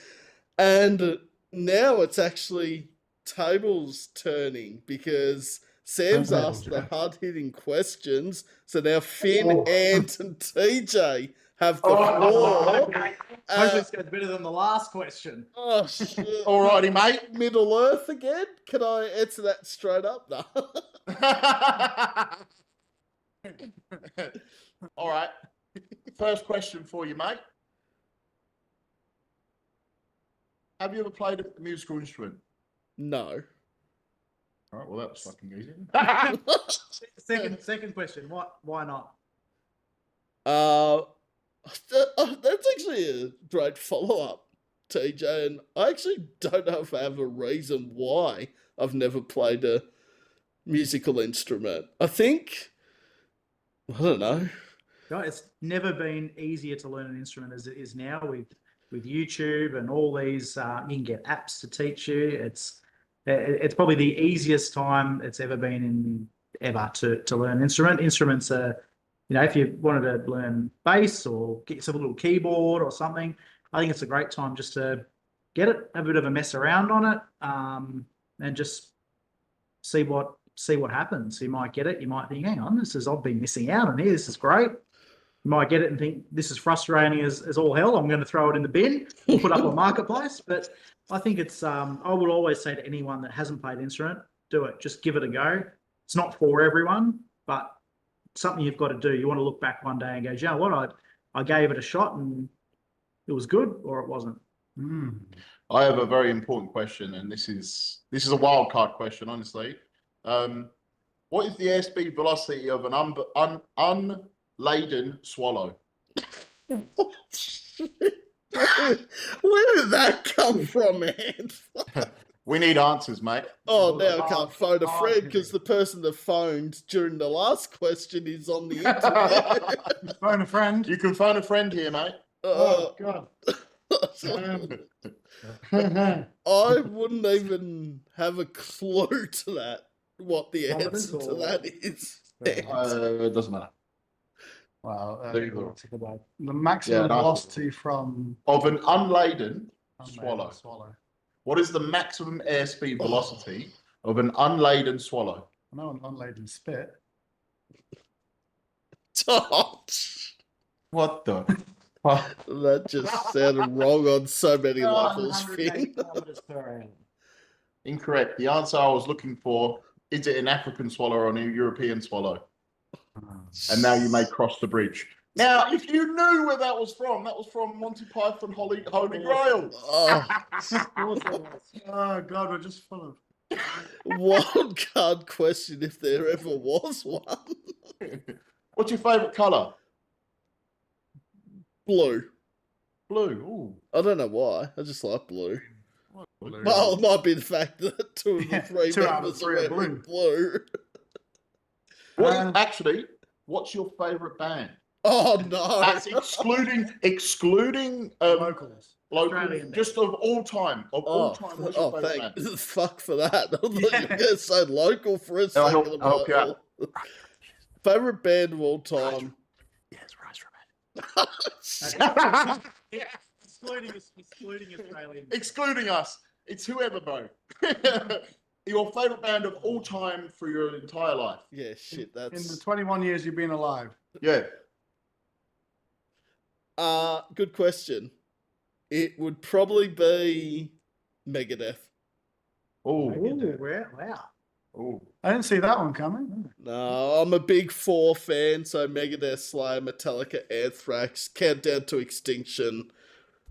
And now it's actually tables turning because Sam's asked the hard-hitting questions. So now Finn, Ant, and TJ have the floor. Hopefully this goes better than the last question. Oh, shit. Alrighty, mate. Middle Earth again? Can I answer that straight up? No. All right. First question for you, mate. Have you ever played a musical instrument? No. All right. Well, that was fucking easy. Second question. Why not? That's actually a great follow-up, TJ, and I actually don't know if I have a reason why I've never played a musical instrument. I don't know. It's never been easier to learn an instrument as it is now with YouTube and all these. You can get apps to teach you. It's probably the easiest time it's ever been to learn an instrument. Instruments are, if you wanted to learn bass or get yourself a little keyboard or something, I think it's a great time just to get it, have a bit of a mess around on it, and just see what happens. You might get it. You might think, hang on, I've been missing out on here. This is great. You might get it and think this is frustrating as all hell. I'm going to throw it in the bin or put up on Marketplace. But I think it's, I would always say to anyone that hasn't played an instrument, do it. Just give it a go. It's not for everyone, but something you've got to do. You want to look back one day and go, you know what, I gave it a shot and it was good or it wasn't. I have a very important question, and this is a wild card question, honestly. What is the airspeed velocity of an unladen swallow? Where did that come from, man? We need answers, mate. Oh, now I can't phone a friend because the person that phoned during the last question is on the internet. Phone a friend. You can phone a friend here, mate. Oh, God. Oh, I wouldn't even have a clue to that, what the answer to that is. it doesn't matter. Wow. There you go. The maximum velocity from Of an unladen swallow. swallow. What is the maximum airspeed velocity of an unladen swallow? I know an unladen spit. What the? That just sounded wrong on so many levels, 180 Finn. kilometers per hour. Incorrect. The answer I was looking for, is it an African swallow or a European swallow? And now you may cross the bridge. Now, if you knew where that was from Monty Python Holy Grail. Oh, Oh, God, we're just full of... wild card question if there ever was one. What's your favourite colour? Blue. Blue. Ooh. I don't know why. I just like blue. Blue. Well, it might be the fact that two of the three two out of members three are are blue. blue. Actually, what's your favourite band? Oh no! That's excluding Locals. local, Australian. just of all time. Of all time, what's your favourite band? Fuck for that. I thought you were Yeah. going to say local for a I'll second. help you out. Favorite band of all time. Yes, Rise from Yeah. Excluding Australian. Excluding us. It's whoever, bro. Your favourite band of all time for your entire life. Yeah, shit. In the That's 21 years you've been alive. Yeah. good question. It would probably be Megadeth. Oh. Wow. Oh. I didn't see that one coming. No, I'm a big Four fan, so Megadeth, Slayer, Metallica, Anthrax, Countdown to Extinction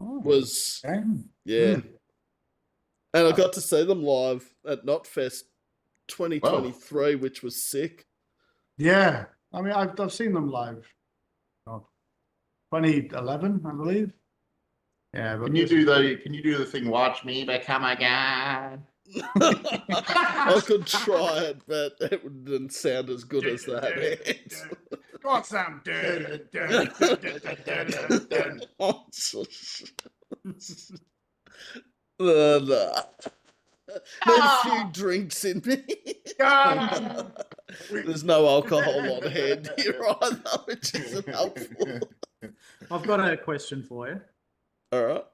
Oh, was okay. yeah. And I got to see them live at Knotfest 2023, which was sick. Yeah, I mean, I've seen them live. 2011, I believe. Yeah, but Can you do the thing? Watch me become a god. I could try it, but it wouldn't sound as good as that. Go on, Sam. Need a few drinks in me. There's no alcohol on hand here either, which isn't helpful. I've got a question for you. All right.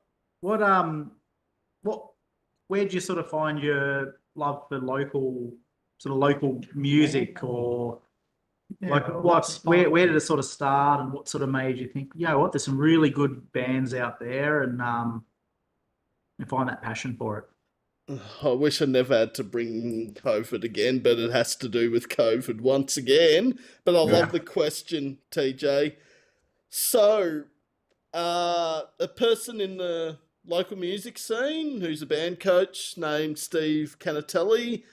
Where do you sort of find your love for local music, or where did it sort of start, and what sort of made you think, there's some really good bands out there, and find that passion for it? I wish I never had to bring COVID again, but it has to do with COVID once again. But I love the question, TJ. So, a person in the local music scene who's a band coach named Steve Canatelli.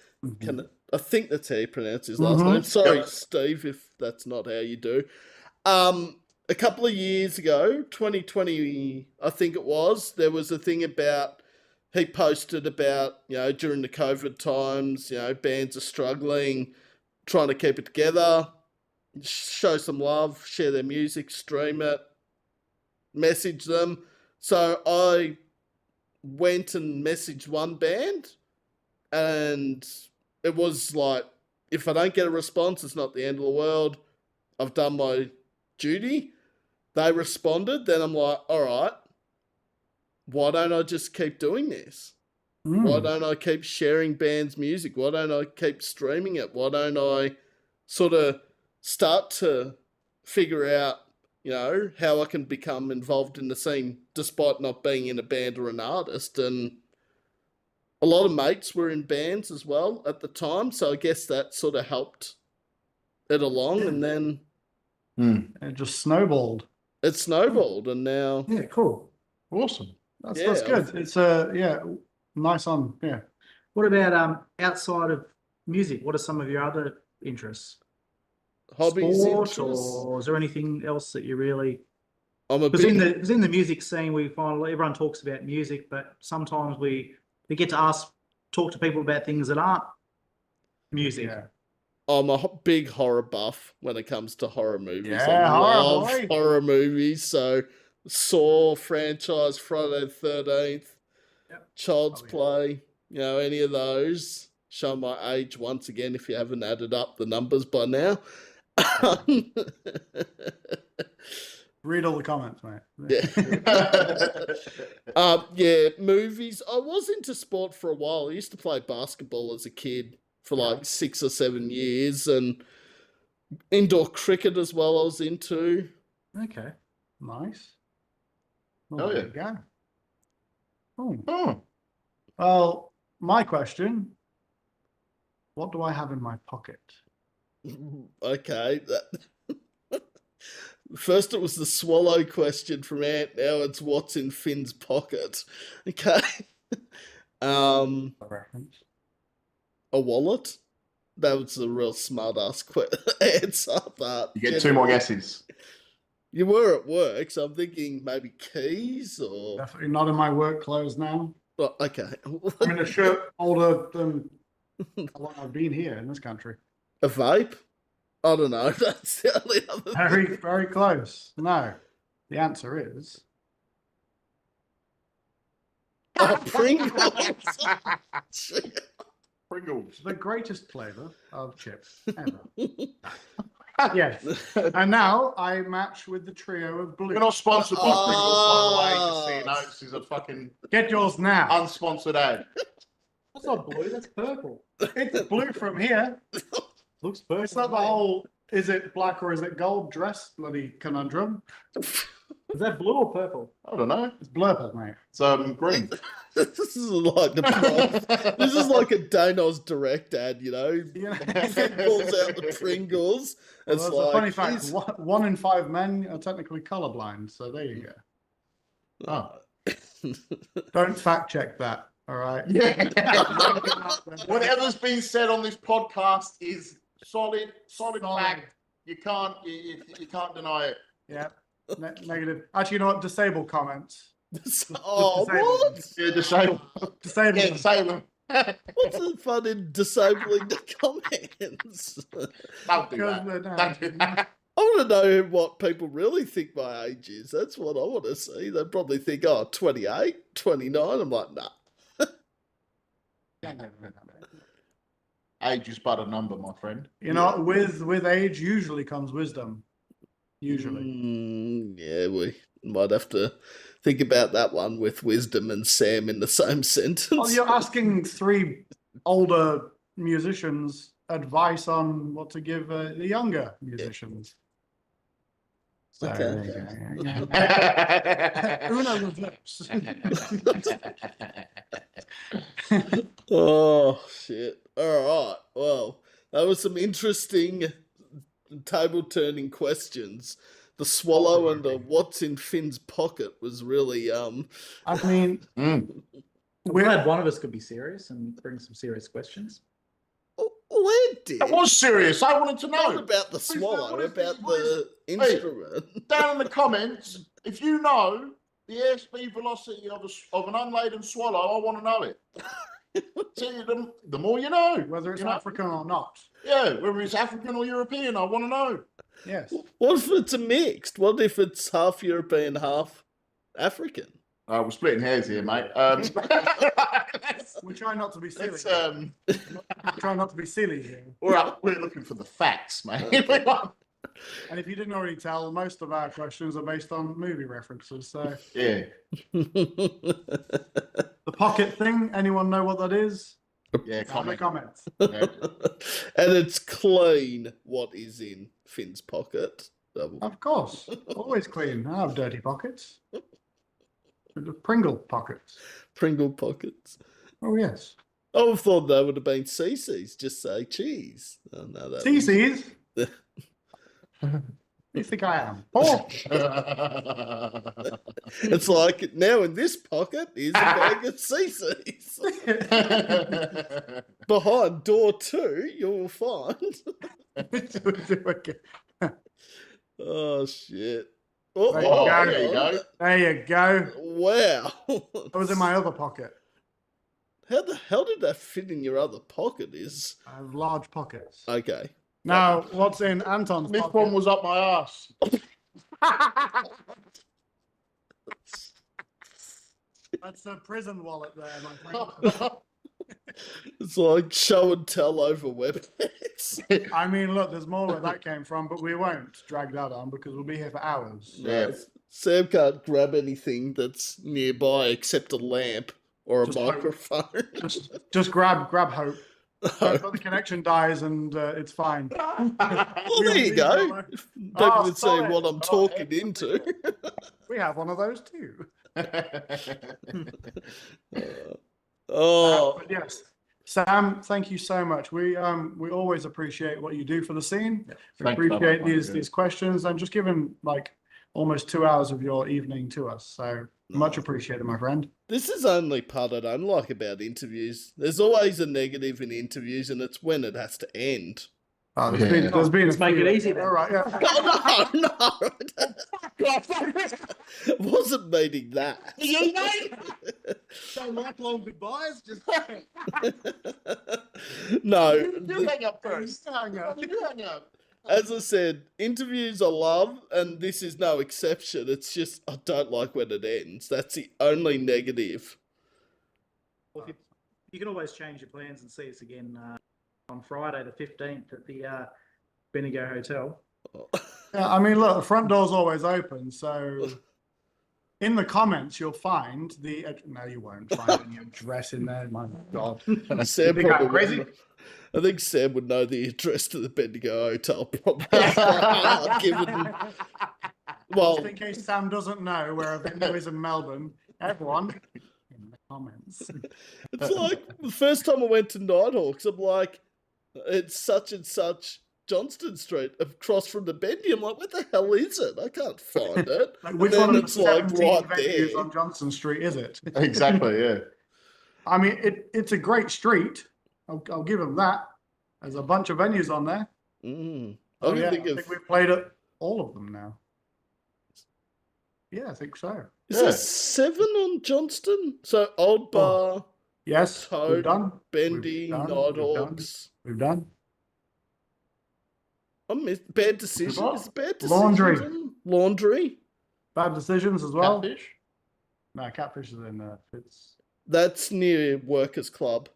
I think that's how you pronounce his last name. Sorry, Steve, if that's not how you do. A couple of years ago, 2020, I think it was, there was a thing about, he posted about, during the COVID times, bands are struggling, trying to keep it together, show some love, share their music, stream it, message them. So I went and messaged one band, and it was like, if I don't get a response, it's not the end of the world. I've done my duty. They responded. Then I'm like, all right, why don't I just keep doing this? Why don't I keep sharing bands' music? Why don't I keep streaming it? Why don't I sort of start to figure out, how I can become involved in the scene despite not being in a band or an artist? And a lot of mates were in bands as well at the time, so I guess that sort of helped it along. And then it just snowballed. It snowballed, and now Cool, Awesome. that's good. It's nice on. What about outside of music? What are some of your other interests? hobbies, Sport, interests. or is there anything else that you really? I'm a Because big in the music scene, we find everyone talks about music, but sometimes we get to talk to people about things that aren't music. I'm a big horror buff when it comes to horror movies. Yeah, I love horror boy. horror movies. So Saw franchise, Friday the 13th, Child's Play, any of those. Show my age once again if you haven't added up the numbers by now. Read all the comments, mate. Yeah, movies. I was into sport for a while. I used to play basketball as a kid for like 6 or 7 years, and indoor cricket as well I was into. Okay. Nice. Oh, there yeah. you go. Oh. Oh. Well, my question: what do I have in my pocket? Okay. First it was the swallow question from Ant, now it's what's in Finn's pocket. Okay. A wallet? That was a real smart ass answer, but You get 2 more guesses. You were at work, so I'm thinking maybe keys or Definitely not in my work clothes now. oh, okay. I'm in a shirt older than how long I've been here in this country. A vape? I don't know. That's the only other Very, thing. very close. No. The answer is Oh, Pringles. Pringles. the greatest flavor of chips ever. Yes. And now I match with the trio of blue. We're not sponsored by Pringles, by the way. Just so you know, this is a fucking Get yours now. unsponsored ad. That's not blue. That's purple. It's blue from here. Looks purple. It's not the whole is it black or is it gold dress bloody conundrum. Is that blue or purple? I don't know. It's blurple, mate. It's green. This is like this is like a Danos Direct ad, you know. You know? He pulls out the Pringles. Well, It's that's like a funny fact. he's- 1 in 5 men are technically colorblind, so there you go. Oh. Don't fact check that. All right. Yeah. Whatever's been said on this podcast is solid fact. You can't deny it. Yeah. Negative. Actually, you know what? Disable comments. Oh, what? Yeah, disable. Disable. Yeah, them. disable. What's the fun in disabling the comments? Don't do Because that. no. Don't do that. I want to know what people really think my age is. That's what I want to see. They probably think, 28, 29. I'm like, nah. Age is but a number, my friend. You know, with age usually comes wisdom. Usually. Yeah, we might have to think about that one with Wisdom and Sam in the same sentence. Well, you're asking 3 older musicians advice on what to give the younger musicians. So, Okay. Uno reverse. Oh, shit. All right. Well, that was some interesting table turning questions. The swallow and the what's in Finn's pocket was really I mean, Mm. We're glad one of us could be serious and bring some serious questions. where did That was serious. I wanted to not know. about the swallow, about the instrument. Down in the comments, if you know the airspeed velocity of an unladen swallow, I want to know it. See, the more you know. whether it's you know? African or not. Yeah, whether it's African or European, I want to know. Yes. What if it's a mixed? What if it's half European, half African? We're splitting hairs here, mate. We try not to be silly. Let's, We try not to be silly here. we're looking for the facts, mate. And if you didn't already tell, most of our questions are based on movie references. So Yeah. the pocket thing, anyone know what that is? Yeah, Down in the comment. comments. Yeah. And it's clean what is in Finn's pocket. Of course. Always clean. I have dirty pockets. Pringle pockets. Pringle pockets. Oh, yes. I would have thought that would have been CC's, just say cheese. Oh, no, that CC's? You think I am? Oh, It's like, now in this pocket is a bag of CC's. Behind door 2, you'll find. Oh, shit. Oh, There you Oh, go. there you go. There you go. Wow. That was in my other pocket. How the hell did that fit in your other pocket? Is I have large pockets. okay. Now, what's in Anton's This pocket? one was up my ass. That's a prison wallet there, my friend. It's like show and tell over WebEx. I mean, look, there's more where that came from, but we won't drag that on because we'll be here for hours. Yeah. Sam can't grab anything that's nearby except a lamp or a Just hope. microphone. Just grab hope. Hope that the connection dies and it's fine. Well, there you go. People can see sorry. what I'm talking into. We have one of those too. Oh, But yes, Sam, thank you so much. We always appreciate what you do for the scene. We Thank you very appreciate much, these questions and just giving like almost 2 hours of your evening to us. So much appreciated, my friend. this is only part I don't like about interviews. There's always a negative in interviews, and it's when it has to end. Oh, Yeah. there's been Let's a make few- it easy then. All right, yeah. Oh, no. Wasn't meaning that. You mate? Don't like long goodbyes. Just No. You hang up first. hang up. You hang up. As I said, interviews I love, and this is no exception. It's just I don't like when it ends. That's the only negative. Well, you can always change your plans and see us again on Friday the 15th at the Bendigo Hotel. Yeah, I mean, look, the front door's always open, so in the comments you'll find the. No, you won't find any address in there. My God, Sam think I'm probably crazy? wouldn't- I think Sam would know the address to the Bendigo Hotel probably. Given, well, just in case Sam doesn't know where a venue is in Melbourne, everyone in the comments. it's like the first time I went to Nighthawks, I'm like, it's such and such Johnston Street across from the Bendy. I'm like, where the hell is it? I can't find it. Like, which And one then of the it's like 17 right venues there. on Johnson Street is it? Exactly, yeah. I mean, it's a great street. I'll give them that. There's a bunch of venues on there. Mm. Oh, I yeah, think I think we've played at all of them now. Yeah, I think so. Is there 7 on Johnston? So Old Bar, Yes, we've Toad, done. Bendy, We've done. Nighthawks. We've done. I missed Bad Decision. What? Is Bad Decision? Laundry. Laundry. Bad decisions as well. Catfish? No, Catfish is in Fitz, That's near Workers Club.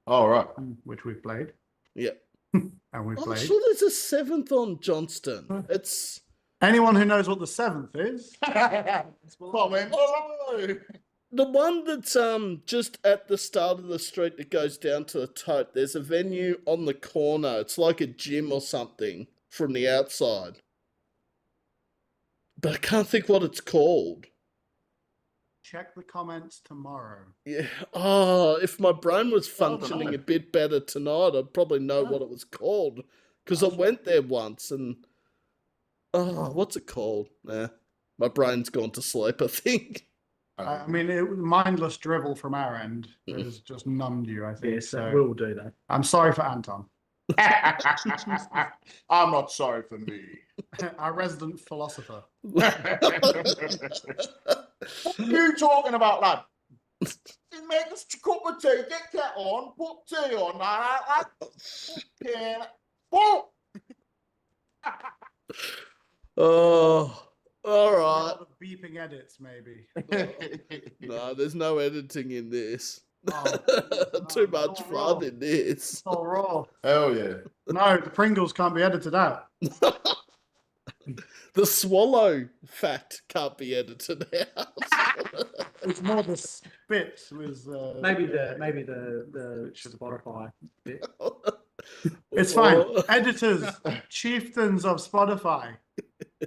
Oh, right. which we've played. Yeah. And we've I'm played. sure there's a 7th on Johnston. It's Anyone who knows what the 7th is, Comment below. the one that's just at the start of the street that goes down to the tote. There's a venue on the corner. It's like a gym or something from the outside. But I can't think what it's called. check the comments tomorrow. Yeah. Oh, if my brain was I don't functioning know. a bit better tonight, I'd probably know what it was called. Because I went there once and... Oh, what's it called? Nah, my brain's gone to sleep, I think. I mean, mindless drivel from our end has just numbed you, I think. Yes, so. we'll do that. I'm sorry for Anton, I'm not sorry for me. our resident philosopher. What are you talking about, lad? You make us a cup of tea, get that on, put tea on, lad. Whoa! Oh, all A right. lot of beeping edits, maybe. No, there's no editing in this. Oh, Too no, much it's fun all raw. in this. Oh, raw. Hell yeah. No, the Pringles can't be edited out. The swallow fact can't be edited out. It's more the spit was. Maybe the Spotify bit. It's fine. Or- Editors, chieftains of Spotify,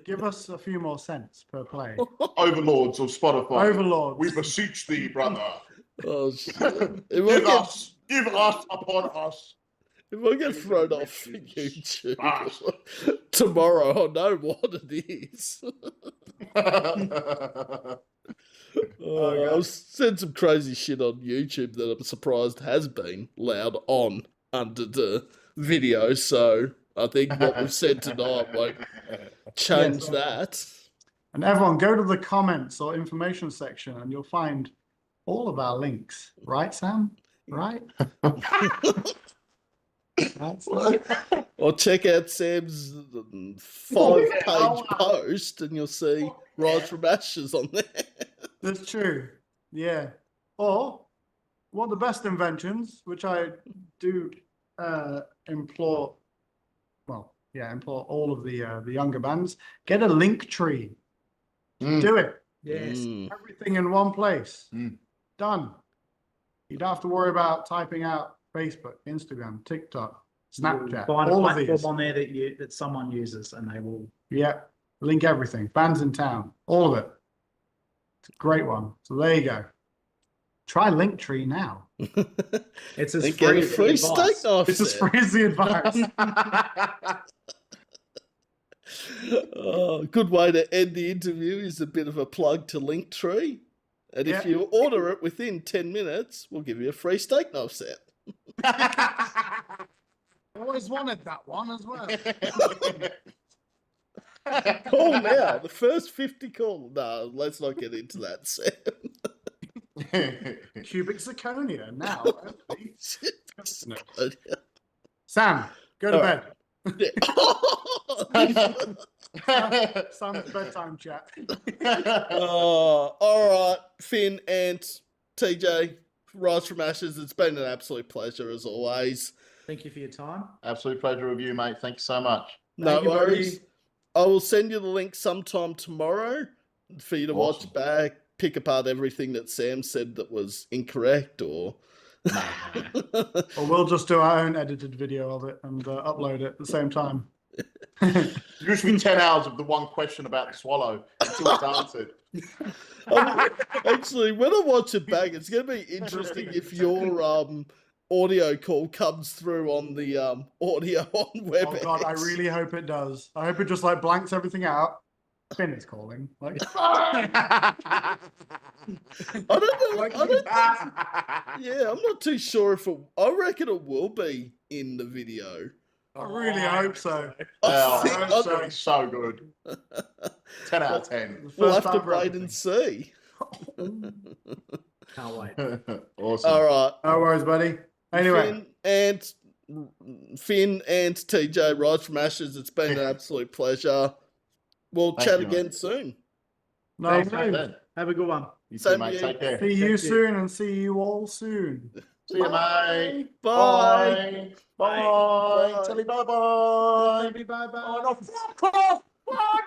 give us a few more cents per play. Overlords of Spotify. Overlords. We beseech thee, brother. Oh, shit. If Give us upon us. I get thrown off YouTube Fast. tomorrow, I'll know what it is. I've said some crazy shit on YouTube that I'm surprised has been allowed on under the video, so I think what we've said tonight won't change Yes. that. And everyone, go to the comments or information section and you'll find all of our links. Right, Sam? Right? That's Or check out Sam's 5-page post and you'll see Rise from Ashes on there. That's true. Yeah. Or one of the best inventions, which I do implore, implore all of the younger bands, get a link tree. Do it. Yes. Mm. Everything in one place. Mm. Done. You don't have to worry about typing out Facebook, Instagram, TikTok, Snapchat, Find a all of platform these. on there that someone uses, and they will. Yeah. Link everything. Bands in town. All of it. It's a great one. So there you go. Try Linktree now. It's as And free get a as the free advice. steak knife It's as set. free as the advice. Oh, good way to end the interview is a bit of a plug to Linktree. And if Yeah. you order it within 10 minutes, we'll give you a free steak knife set. I always wanted that one as well. Call now. The first 50 call. No, let's not get into that, Sam. Cubic zirconia now. Shit. Sam, go to All bed. right. Yeah. Sam's bedtime chat. All right, Finn and TJ, Rise from Ashes. It's been an absolute pleasure as always. Thank you for your time. Absolute pleasure with you, mate. Thank you so much. No Thank you, buddy. worries. I will send you the link sometime tomorrow for you to watch back, pick apart everything that Sam said that was incorrect, or Or we'll just do our own edited video of it and upload it at the same time. Usually 10 hours of the one question about the swallow until it's answered. Actually, when I watch it back, it's going to be interesting if your audio call comes through on the audio on WebEx. Oh God, I really hope it does. I hope it just like blanks everything out. Finn is calling. Like, I don't know. Yeah, I'm not too sure if it. I reckon it will be in the video. I really hope so. Oh, so good. 10 out of 10. We'll have to wait and see. Can't wait. Awesome. All right. No worries, buddy. Anyway, Finn and TJ, Rise from Ashes. It's been an absolute pleasure. We'll chat again soon. no Thanks, worries. mate. Have a good one. You Same too, mate. to you. Take care. See you soon and see you all soon. See you, mate. Bye. Bye. Bye. Bye. Tell me bye-bye. Bye bye. Oh, no, fuck off. Fuck.